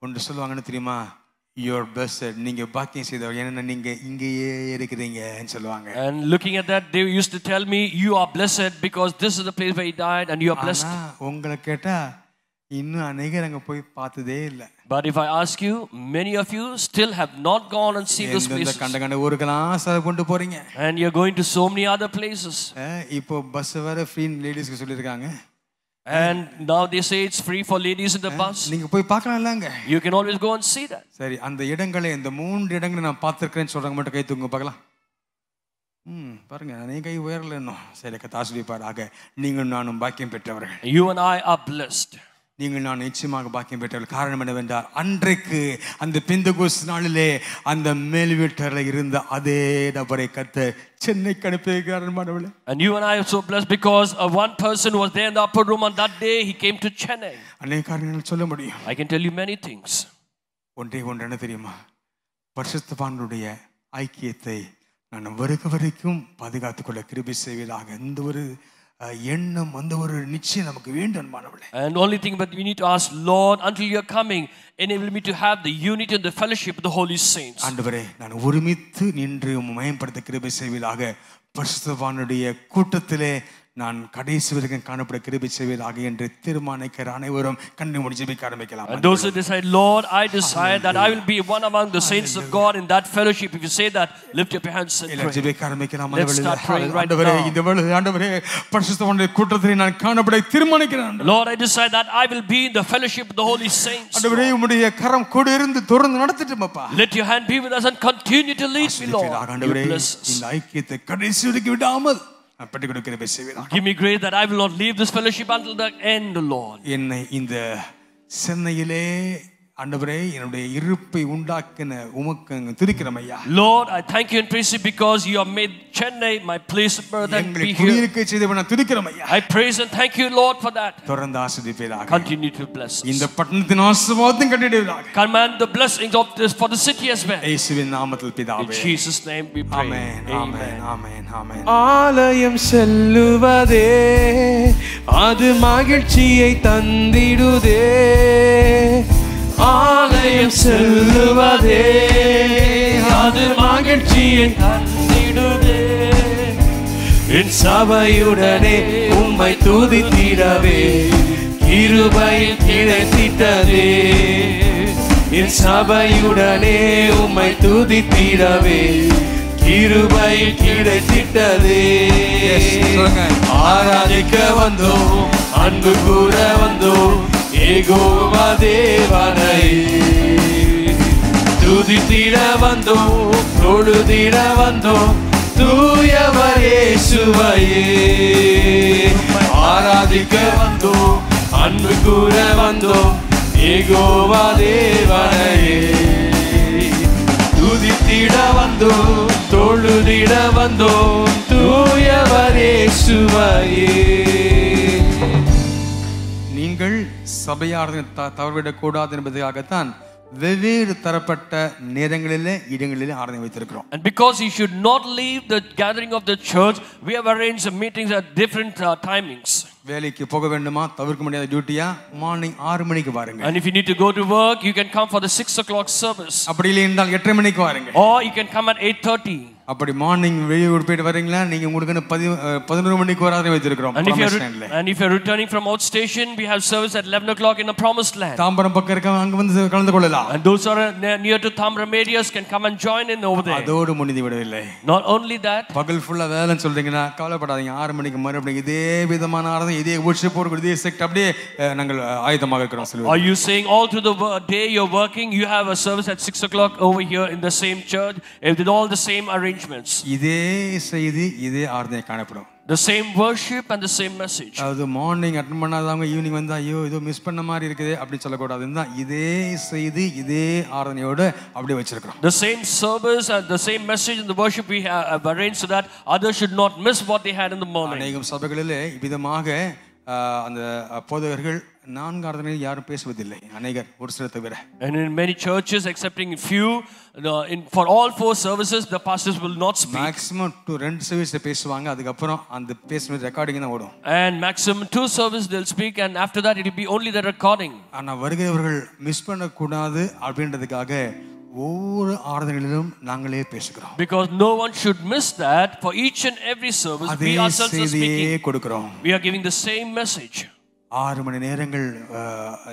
ஒன்று சொல்லுவாங்கன்னு தெரியுமா? You're blessed. நீங்க பாக்கியம் செய்தவர், ஏன்னா நீங்க இங்கேயே இருக்கிறீங்கன்னு சொல்லுவாங்க. And looking at that, they used to tell me, you are blessed because this is the place where he died and you are blessed. உங்களை கேட்டா இன்னும் அநேகர் அங்க போய் பார்த்ததே இல்ல. But if I ask you, many of you still have not gone and seen those places. கண்ட ஊருக்கெல்லாம் சார் கொண்டு போறீங்க. And you're going to so many other places. இப்போ பஸ் வேற ஃப்ரீ லேடிஸ்க்கு சொல்லிருக்காங்க. And now they say it's free for ladies in the bus. நீங்க போய் பார்க்கலாம்லங்க. You can always go and see that. சரி, அந்த இடங்களை, இந்த 3 இடங்களை நான் பார்த்திருக்கேன்னு சொல்றாங்க, மட்டும் கை தூங்க பார்க்கலாம். பாருங்க, நீங்க கை உயரல இன்னும். சரி, கதாசுடிப்பாராக நீங்கள் நானும் பாக்கியம் பெற்றவர்கள். You and I are blessed. நீங்கள் நான் நிச்சயமாக பாக்கியம் பெற்றவர்கள். காரணம் என்னவென்றால், அன்றைக்கு அந்த பெந்தகோஸ்து நாளிலே அந்த மேல் வீட்டறையில் இருந்த அதே நபரை கர்த்தர் சென்னைக்கு அனுப்பியிருக்கிறார். And you and I are so blessed because one person was there in the upper room on that day. He came to Chennai. அநேக காரியங்கள் சொல்ல முடியும். I can tell you many things. ஒன்றே ஒன்று என்ன தெரியுமா? பரிசுத்தவான்களுடைய ஐக்கியத்தை நான் வரைக்கும் பாதுகாத்துக் கொள்ள கிருபை செய்வதாக எந்த ஒரு எண்ணம், அந்த ஒரு நிச்சயம் நமக்கு வேண்டும் மாணவர்களே. And only thing but we need to ask, Lord, until you are coming, enable me to have the unity and the fellowship of the holy saints. ஆண்டவரே, நான் ஒருமித்து நின்று மகிமைப்படுத்த கிருபை செய்வதாக, பரிசுத்தவானுடைய கூட்டத்திலே நான் கடைசி வரைக்கும் காணப்பட கிருபை செய்வதாக என்று தீர்மானிக்கிற அனைவரும் கண்ணை மூடி ஜெபிக்க ஆரம்பிக்கலாம். And those who decide, Lord, I desire that I will be one among the saints of God in that fellowship. If you say that, lift up your hands and pray. ஜெபிக்க ஆரம்பிக்கலாம். Let's start praying right ஆண்டவரே, now. இந்த வேளை ஆண்டவரே, பரிசுத்தவானுடைய கூட்டத்திலே நான் காணப்பட தீர்மானிக்கிறேன். Lord, I decide that I will be in the fellowship of the holy saints. ஆண்டவரே, உம்முடைய கரம் கூட இருந்து தொடர்ந்து நடத்திட்டு அப்பா. Let your hand be with us and continue to lead me, Lord. You bless us. இந்த ஐக்கியத்தை கடைசி வரைக்கும் விடாமல் Give me grace that I will not leave this fellowship until the end, Lord. என்னை இந்த சென்னையிலே ஆண்டவரே என்னுடைய இருப்பை உண்டாக்கின உமக்கு துதிக்கிறோம் ஐயா. Lord, I thank you and praise you because you have made Chennai my place of birth and be here. குடியிருக்க செய்தவனை துதிக்கிறோம் ஐயா. I praise and thank you, Lord, for that. தொடர்ந்து ஆசீர்வதிப்பீராக. Continue to bless us. இந்த பட்டணத்தின் ஆசீர்வாதம் கட்டிடுவீராக. Command the blessings of this for the city as well. இயேசுவின் நாமத்தில் பிதாவே. In Jesus' name we pray. Amen. Amen. Amen. Amen. ஆலயம் செல்லுவதே அது மகிழ்ச்சியை தந்திடுதே. ஆலயம் செல்லுவதே அது மகிழ்ச்சியை தந்திடுதே. என் சபையுடனே உம்மை துதித்திடவே கிருபையில் கிடைத்திட்டதே. என் சபையுடனே உம்மை துதித்திடவே கிருபையில் கிடைத்திட்டதே. ஆராதிக்க வந்தோம், அன்பு கூற வந்தோம், யெகோவா தேவனை துதித்திட வந்தோம், தொழுதிட வந்தோம், தூயவர் இயேசுவையே. ஆராதிக்க வந்தோம், அன்பு கூற வந்தோம், யெகோவா தேவனையே துதித்திட வந்தோம், தொழுதிட வந்தோம், தூயவர் இயேசுவையே. நீங்கள் சபை ஆராதனை தவறவிடக்கூடாது என்பதற்காகத்தான் வெவ்வேறு தரப்பட்ட நேரங்களிலே இடங்களிலே ஆராதனை வைத்திருக்கிறோம். And because you should not leave the gathering of the church, we have arranged the meetings at different timings. வேலைக்கு போக வேண்டுமா, தவிர்க்க முடியாத டியூட்டியா, மார்னிங் 6 மணிக்கு பாருங்க. And if you need to go to work, you can come for the 6 o'clock service. அப்படி இல்லை என்றால் 8:30 மணிக்கு வாருங்க. Or you can come at 8:30. அப்படி மார்னிங் வெளியூர் போயிட்டு வரீங்களா, நீங்க உங்களுக்கு 11 மணிக்கு ஆராதனை வைத்திருக்கிறோம். And if you're returning from outstation, we have service at 11 o'clock in the promised land. Tambaram பக்கம் இருக்கவங்க அங்க வந்து கலந்து கொள்ளலாம். And those who are near to Thambram areas can come and join in over there. அதோடு முடிந்து விடவில்லை. Not only that, பகல் ஃபுல்லா வேலைன்னு சொல்றீங்கன்னா கவலைப்படாதீங்க. 6 மணிக்கு மறுபடியும் இதே விதமான ஆராதனை, இதே worship program, இதே செக்ட் அப்படியே நாங்கள் ஆயத்தமாக இருக்கிறோம் சொல்லுவோம். Are you saying all through the day you're working, you have a service at 6 o'clock over here in the same church with all the same arrangements? இதே செய்தி, இதே ஆராதனை காணப்படும். The same worship and the same message. அது morning attend பண்ணாதவங்க evening வந்தா ஐயோ ஏதோ மிஸ் பண்ண மாதிரி இருக்குது அப்படி சொல்லக்கூடாது. இதே செய்தி, இதே ஆராதனையோட அப்படியே வச்சிருக்கிறோம். The same service and the same message and the worship we have arranged so that others should not miss what they had in the morning. அநேகம் சபைகளிலே விதமாக அந்த போதகர்கள் 4 ஆராதனையில் யாரும் பேசுவதில்லை, அநேகர் ஒரு சில தவிர. And in many churches, excepting few, for all 4 services, the pastors will not speak. Maximum 2 service பேசுவாங்க, அதுக்கப்புறம் அந்த பேசுன ரெக்கார்டிங் தான் ஓடும். And maximum 2 services they'll speak, and after that it will be only the recording. ஆனா வருகிறவர்கள் miss பண்ணக்கூடாது அப்படின்றதுக்காக ஒவ்வொரு ஆராதனையிலும் நாங்களே பேசுகிறோம். Because no one should miss that. For each and every service, we ourselves are speaking. கொடுக்கிறோம். We are giving the same message. 6 மணி நேரங்கள்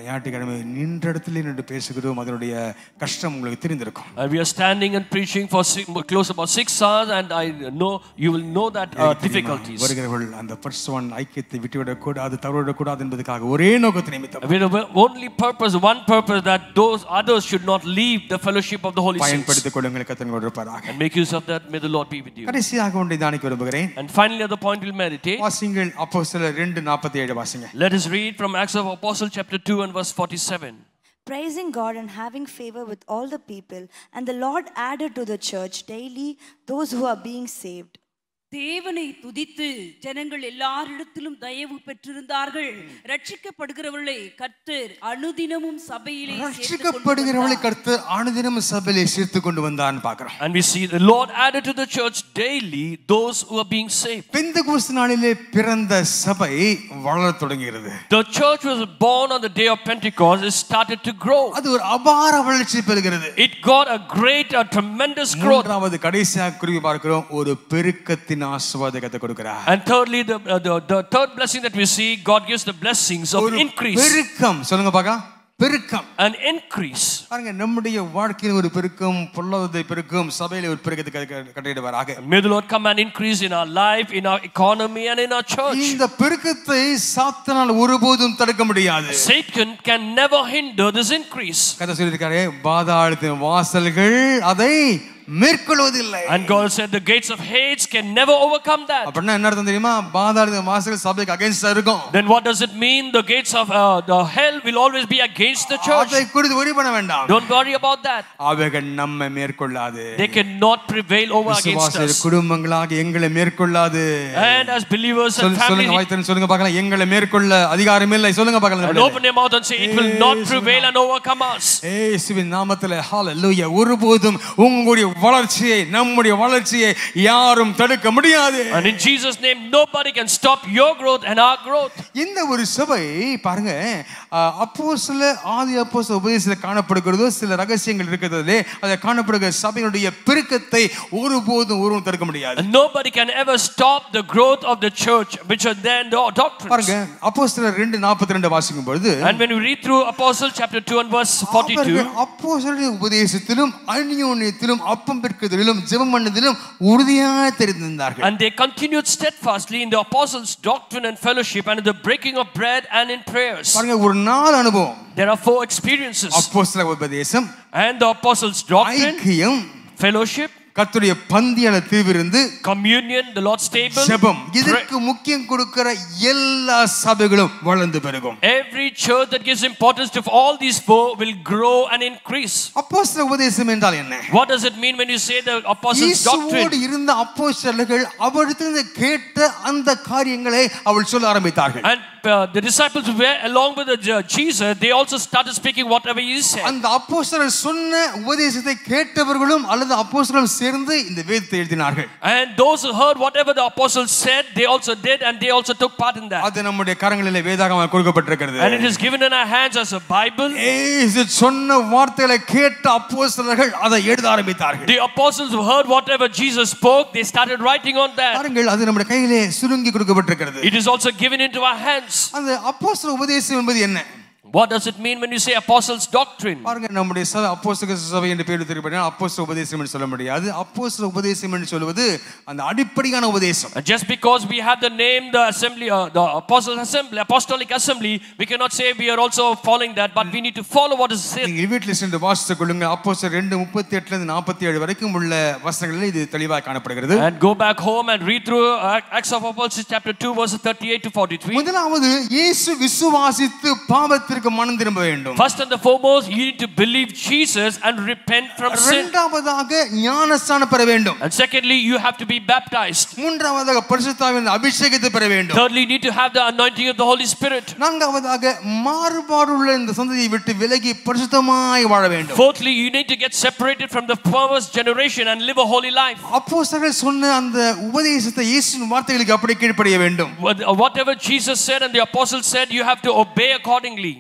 ஞாயிற்றுக்கிழமை நின்ற இடத்துல நின்று பேசுகிறோம். அதனுடைய கஷ்டம் உங்களுக்கு தெரிந்திருக்கும். We are standing and preaching for close about 6 hours, and I know you will know that difficulties. வருகிறவர்கள் அந்த பர்சன் ஐக்கியத்தை விட்டுவிடக் கூடாது, தவறவிடக் கூடாது என்பதற்காக ஒரே நோக்கத்தை நிமித்தம், with the only purpose, one purpose, that those others should not leave the fellowship of the Holy Saints. பயன்படுத்திக் கொள்ளுங்கள், கர்த்தர் கொடுப்பாராக. And make use of that. May the Lord be with you. கடைசியாக ஒன்றை தியானிக்க விரும்புகிறேன். And finally, the point we'll meditate. வாசிங்கள் அப்போஸ்தலர் 2:47 வாசிங்க. Let us read from Acts of Apostles chapter 2 and verse 47. Praising God and having favor with all the people, and the Lord added to the church daily those who are being saved. தேவனை துதித்து ஜனங்கள் எல்லாரிடத்திலும் தயவு பெற்றிருந்தார்கள். ரட்சிக்கப்படுகிறவர்களை கர்த்தர் அனுதினமும் சபையிலே ரட்சிக்கப்படுகிறவர்களை கர்த்தர் அனுதினமும் சபையிலே சேர்த்து கொண்டு வந்தார்னு பார்க்கிறோம். And we see the Lord added to the church daily those who are being saved. பெந்தெகோஸ்து நாளிலே பிறந்த சபை வளரத் தொடங்குகிறது. The church was born on the day of Pentecost. It started to grow. அது ஒரு அபார வளர்ச்சி பெறுகிறது. It got a tremendous growth. மூன்றாவது கடைசியாக குறிப்பு பார்க்கிறோம், ஒரு பெருக்கத்தின் ஆசீர்வாதத்தை கொடுக்கிறார். And thirdly, the third blessing that we see, God gives the blessings of increase. பெருக்கம் சொல்லுங்க பார்க்கலாம். பெருக்கம், an increase. பாருங்க, நம்முடைய வாழ்க்கையில் ஒரு பெருக்கம், பொருளாதார பெருக்கம், சபையில ஒரு பெருக்கத்தை கட்டளையிடுவாராக. May the Lord come and increase in our life, in our economy and in our church. இந்த பெருக்கத்தை சாத்தானால் ஒருபோதும் தடுக்க முடியாது. Satan can never hinder this increase. கர்த்தர் சொல்லியிருக்காரே, பாதாளத்தின் வாசல்கள் அதை மேற்கொள்வதில்லை. And God said the gates of Hades can never overcome that. அப்படினா என்ன அர்த்தம் தெரியுமா? பாதாளத்தின் வாசல்கள் சபைக்கு அகைன்ஸ்டா இருக்கும். Then what does it mean? The gates of the hell will always be against the church. அதை குறித்து worry பண்ண வேண்டாம். Don't worry about that. அவைகள் நம்மை மேற்கொள்ளாது. They cannot prevail over against us. குடும்பங்களாக எங்களை மேற்கொள்ளாது. And as believers and families, சொல்லுங்க வாய்த்தன் சொல்லுங்க பார்க்கலாம், எங்களை மேற்கொள்ள அதிகாரம் இல்லை. சொல்லுங்க பார்க்கலாம். And open your mouth and say it will not prevail and overcome us. இயேசுவின் நாமத்திலே ஹalleluya. ஒருபோதும் உங்களுடைய வளர்ச்சியை, நம்முடைய வளர்ச்சியை யாரும் தடுக்க முடியாது. And in Jesus name nobody can stop your growth and our growth. இந்த ஒரு சபை பாருங்க, ஆதி அப்போஸ்தல உபதேசத்தில் காணப்படுகிறதோ சில ரகசியங்கள் இருக்கிறதுலே அதை காணப்படுகிற சபையினுடைய பெருக்கத்தை ஒருபோதும் ஒருவரும் தடுக்க முடியாது. And nobody can ever stop the growth of the church, which are then the doctrines. பாருங்க, அப்போஸ்தலர் 2:42 வாசிக்கும் பொழுது, and when we read through Apostle chapter 2 and verse 42, அப்போஸ்தலருடைய உபதேசத்திலும் அந்யோன்யத்திலும் அப்பம் பிற்கிறதிலும் ஜெபம் பண்ணுவதிலும் உறுதியாக தெரிந்திருந்தார்கள். And they continued steadfastly in the apostles' doctrine and fellowship, and in the breaking of bread and in prayers. பாருங்க, ஒரு நாள் அனுபவம். There are 4 experiences. அப்போஸ்தல உபதேசம், and the apostles' doctrine, ஐக்கியம், fellowship, கர்த்தருடைய பந்தியால தீவிருந்து, communion, the Lord's table, ஜெபம். இதற்கு முக்கியம் கொடுக்கிற எல்லா சபைகளும் வளர்ந்து பெருகும். Every church that gives importance to all these 4 will grow and increase. அப்போஸ்தல உபதேசம் என்றால் என்ன? What does it mean when you say the apostles' doctrine? இயேசுவோடு இருந்த அப்போஸ்தலர்கள் அவரிடமிருந்து கேட்ட அந்த காரியங்களை அவள் சொல்ல ஆரம்பித்தார்கள். And the disciples who were along with Jesus, they also started speaking whatever he said. அந்த அப்போஸ்தலர் சொன்ன உபதேசத்தை கேட்டவர்களும் அல்லது அப்போஸ்தலரும் சேர்ந்து இந்த வேதத்தை எழுதினார்கள். And those who heard whatever the apostles said, they also did, and they also took part in that. அது நம்முடைய கரங்களிலே வேதாகமமாக கொடுக்கப்பட்டிருக்கிறது. And it is given in our hands as a Bible. இயேசு சொன்ன வார்த்தைகளை கேட்ட அப்போஸ்தலர்கள் அதை எழுத ஆரம்பித்தார்கள். The apostles who heard whatever Jesus spoke, they started writing on that. பாருங்கள், அது நம்முடைய கையிலே சுருங்கி கொடுக்கப்பட்டிருக்கிறது. It is also given into our hands. அந்த அப்போஸ்தல உபதேசம் என்பது என்ன? What does it mean when you say apostles' doctrine? பாருங்க, நம்முடைய சபை அப்போஸ்தல சபை என்று பெயர் தெரிவிப்பது அப்போஸ்தல உபதேசம் என்று சொல்ல முடியாது. அப்போஸ்தல உபதேசம் என்று சொல்வது அந்த அடிப்படையான உபதேசம். And just because we have the name, the assembly, the apostolic assembly, we cannot say we are also following that, but we need to follow what is said. நீங்கள் வீட்டில் சென்று வாசித்துக் கொள்ளுங்க. அப்போஸ்தலர் 2:38 இருந்து 47 வரைக்கும் உள்ள வசனங்களில் இது தெளிவாக காணப்படுகிறது. And go back home and read through Acts of Apostles chapter 2 verses 38 to 43. முதலாவது இயேசு விசுவாசித்து பாவத்திற்கு மனம் திரும்ப வேண்டும். First and the foremost, you need to believe Jesus and repent from sin. இரண்டாவதாக ஞானஸ்நானம் பெற வேண்டும். And secondly, you have to be baptized. மூன்றாவதாக பரிசுத்த ஆவியின் அபிஷேகத்தை பெற வேண்டும். Thirdly, you need to have the anointing of the Holy Spirit. நான்காவதாக மாறுபாடுள்ள இந்த சந்ததியை விட்டு விலகி பரிசுத்தமாய் வாழ வேண்டும். Fourthly, you need to get separated from the perverse generation and live a holy life. அப்போஸ்தலர்கள் சொன்ன அந்த உபதேசத்தை இயேசுவின் வார்த்தைகளுக்கு அப்படியே கீழ்ப்படிய வேண்டும். Whatever Jesus said and the apostles said, you have to obey accordingly.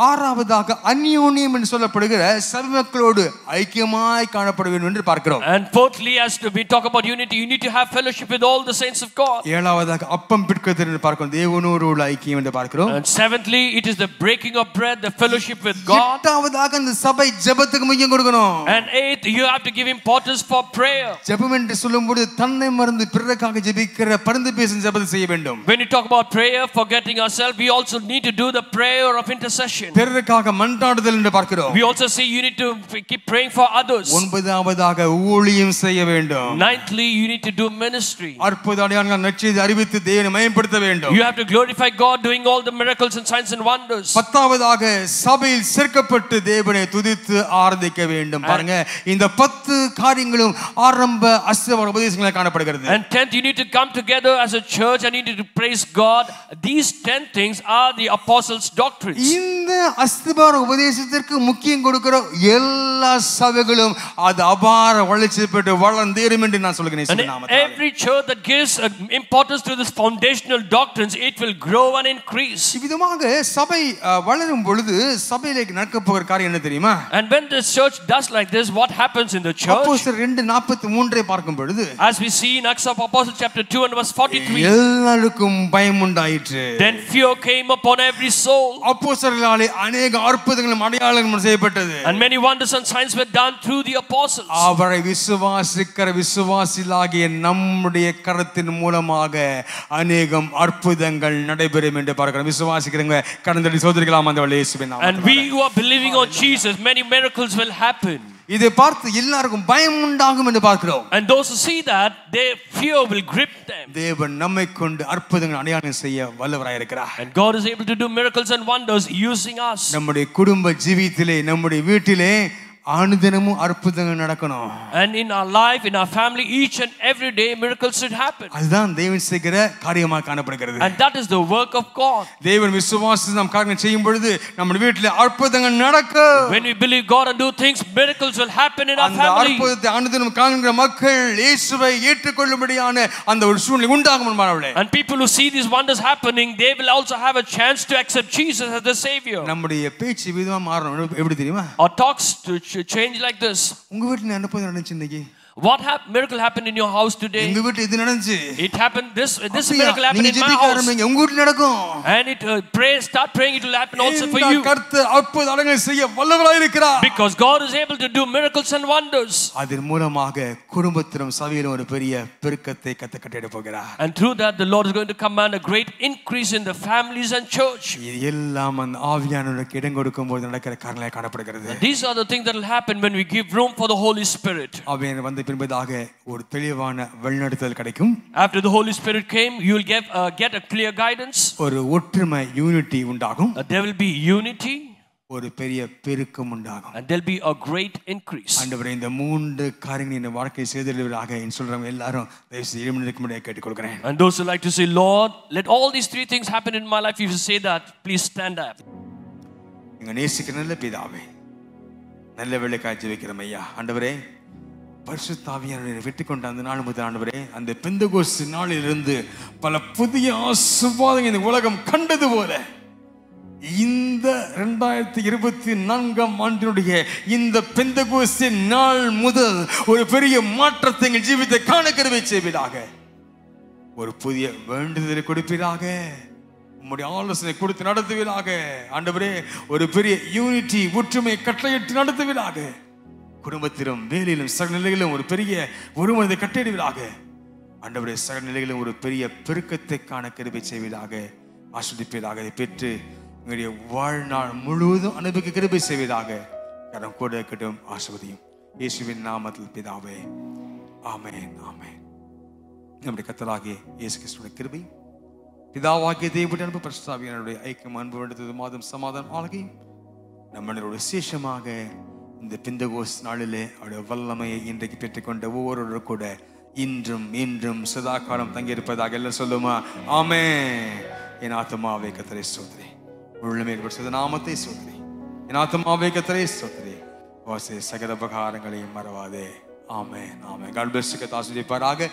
ஆறாவதாக அந்யோன்யம் என்று சொல்லப்படுகிற சபை மக்களோடு ஐக்கியமாய் காணப்பட வேண்டும் என்று பார்க்கிறோம். And fourthly, as we talk about unity, you need to have fellowship with all the saints of God. ஏழாவதாக அப்பம் பிற்கிறது என்று பார்க்கிறோம். தேவனோடு உள்ள ஐக்கியம் என்று பார்க்கிறோம். And seventhly, it is the breaking of bread, the fellowship with God. எட்டாவதாக இந்த சபை ஜெபத்துக்கு முக்கியம் கொடுக்கணும். And eighth, you have to give importance for prayer. ஜெபம் என்று சொல்லும்போது தன்னை மறந்து பிறருக்காக ஜெபிக்கிற பரிந்து பேசும் ஜெபத்தை செய்ய வேண்டும். When you talk about prayer, forgetting ourselves, we also need to do the prayer of intercession. பிறருக்காக மன்றாடுதல் என்று பார்க்கிறோம். We also see you need to keep praying for others. ஒன்பதாவதாக ஊழியம் செய்ய வேண்டும். Ninthly, you need to do ministry. அற்புத அடையாளங்கள் நற்செய்தி அறிவித்து தேவனை மகிமைப்படுத்த வேண்டும். You have to glorify God doing all the miracles and signs and wonders. பத்தாவதாக சபையில் சேர்க்கப்பட்டு தேவனை துதித்து ஆராதிக்க வேண்டும். பாருங்க, இந்த 10 காரியங்களும் ஆரம்ப அஸ்திவார உபதேசங்களாக காணப்படுகிறது. And 10th, you need to come together as a church and you need to praise God. These 10 things are the apostles' doctrines. இந்த அஸ்திவார உபதேசத்திற்கு முக்கியம் கொடுக்கிற எல்லா சபைகளும் அது அபார வளர்ச்சி பெற்று வளர்ந்தேறும் என்று நான் சொல்கிறேன். And every church that gives importance to this foundational doctrines, it will grow and increase. இவ்விதமாக சபை வளரும் பொழுது சபையிலே நடக்க போகிற காரியம் என்ன தெரியுமா? And when this church does like this, what happens in the church? அப்போஸ்தலர் 2:43 பார்க்கும் பொழுது, As we see in Acts of Apostles chapter 2 and verse 43, எல்லாருக்கும் பயம் உண்டாயிற்று. then fear came upon every soul. அப்போஸ்தலர்களாலே அநேக அற்புதங்களும் அடையாளங்களும் செய்யப்பட்டது. And many wonders and signs were done through the apostles. அவரை விசுவாசிக்கிற விசுவாசிகளாகிய நம்முடைய கரத்தின் மூலமாக அநேகம் அற்புதங்கள் நடைபெறும் என்று பார்க்கிறோம். விசுவாசிக்கிறவங்க கடந்தடி சோதரிக்கலாம் அந்த இயேசுவின் நாமத்தில். And we who are believing on Jesus, many miracles will happen. இதை பார்த்து எல்லாருக்கும் பயம் உண்டாகும் என்று பார்க்கிறோம். And those who see that, their fear will grip them. தேவன் நம்மை கொண்டு அற்புதங்கள் அடையாளம் செய்ய வல்லவராய் இருக்கிறார். And God is able to do miracles and wonders using us. நம்முடைய குடும்ப ஜீவியத்திலே, நம்முடைய வீட்டிலே அனுதினமும் அற்புதங்கள் நடக்கணும். And in our life, in our family, each and every day miracles should happen. அதுதான் தேவன் செய்கிற காரியமாக காணப்படுகிறது. And that is the work of God. தேவன் விசுவாசித்து நாம் காரியம் செய்யும் பொழுது நம்ம வீட்டிலே அற்புதங்கள் நடக்கும். When we believe God and do things, miracles will happen in our அந்த family. அற்புதத்தை அனுதினம் காண்கிற மக்கள் இயேசுவை ஏற்றுக்கொள்ளும்படியான அந்த ஒரு சூழ்நிலை உண்டாகும் என்பார்களே. And people who see these wonders happening, they will also have a chance to accept Jesus as the Savior. நம்முடைய பேச்சு விதமா மாறணும். எப்படி தெரியுமா? Our talks to change like this. உங்க வீட்ல என்ன போய் நடந்துச்சு இன்னைக்கு? What miracle happened in your house today? எங்க வீட்ல இது நடந்துச்சு. It happened this miracle happened in my house. உங்க வீட்ல நடக்கும். And it start praying, it will happen also for you. கர்த்தர் அற்புத அடையாளங்கள் செய்ய வல்லவராய் இருக்கிறார். Because God is able to do miracles and wonders. அதன் மூலமாக குடும்பத்திலும் சபையிலும் ஒரு பெரிய பெருக்கத்தை கர்த்தர் கட்டளையிட போகிறார். And through that the Lord is going to command a great increase in the families and church. இது எல்லாம் அந்த ஆவியானவருக்கு இடம் கொடுக்கும்போது நடக்கிற காரியங்களாக காணப்படுகிறது. These are the things that will happen when we give room for the Holy Spirit. ஆவியானவர் வந்து பின்பதாக ஒரு தெளிவான வழிநடத்துதல் கிடைக்கும். After the Holy Spirit came, you will get a clear guidance. ஒரு ஒற்றுமை யூனிட்டி உண்டாகும். There will be unity. ஒரு பெரிய பெருக்கம் உண்டாகும். And there'll be a great increase. ஆண்டவரே இந்த 3 காரியங்களை இந்த வாழ்க்கை செய்திருவீராக என்று சொல்றவங்க எல்லாரும் தயவு செய்து எழுந்திருக்க முடிய கேட்டுக்கொள்கிறேன். And those who like to say, Lord, let all these 3 things happen in my life, if you say that, please stand up. எங்க நேசிக்கிற நல்ல பிதாவே, நல்ல வேளைக்காய் ஜெபிக்கிறோம் ஐயா. ஆண்டவரே பரிசுத்த ஆவியானவரை விட்டுக்கொண்ட அந்த நாள் முதல் ஆண்டவரே அந்த பெந்தகோஸ்து நாளிலிருந்து பல புதிய ஆசீர்வாதங்கள் இந்த உலகம் கண்டது போல இந்த 2024 ஆண்டினுடைய இந்த பெந்தகோஸ்து நாள் முதல் ஒரு பெரிய மாற்றத்தை எங்கள் ஜீவித்தை காண கருவை செய்வீராக. ஒரு புதிய வேண்டுதலை கொடுப்பீராக. உம்முடைய ஆலோசனை கொடுத்து நடத்துவீராக. ஆண்டவரே ஒரு பெரிய யூனிட்டி ஒற்றுமை கட்டளையிட்டு நடத்துவீராக. குடும்பத்திலும் வேலையிலும் சகல நிலையிலும் ஒரு பெரிய ஒருமனதை கட்டிடுவீராக. ஆண்டவரே சகல நிலையிலும் ஒரு பெரிய பெருக்கத்தை காண கருவை செய்வீராக. ஆஸ்வதிப்பீராக. இதை பெற்று எங்களுடைய வாழ்நாள் முழுவதும் அனுபவிக்க கிருபை செய்வதாக. கரம் கூட இருக்கட்டும். ஆசீர்வதியும் இயேசுவின் நாமத்தில் பிதாவே. ஆமென் ஆமென். நம்முடைய கர்த்தராகிய இயேசு கிறிஸ்துவின் கிருபை, பிதாவாகிய தேவனுடைய அன்பு, பரிசுத்த ஆவியானவருடைய ஐக்கியம், அன்பு வேண்டது மாதம் சமாதானம் ஆகியும் நம்மளோட விசேஷமாக இந்த பெந்தகோஸ்து நாளிலே அவருடைய வல்லமையை இன்றைக்கு பெற்றுக்கொண்ட ஒவ்வொருவரும் கூட இன்றும் இன்றும் சதா காலம் தங்கியிருப்பதாக எல்லாம் சொல்லுமா? ஆமென். என் ஆத்துமாவே கர்த்தரை ஸ்தோத்திரி, உள்ளமே நாமத்தை ஸ்தோத்திரி. என் ஆத்துமாவே கர்த்தரை ஸ்தோத்திரி, வாசே சகல உபகாரங்களையும் மறவாதே. ஆமென் ஆமென். God bless you. கர்த்தர் ஆசீர்வதிப்பாராக.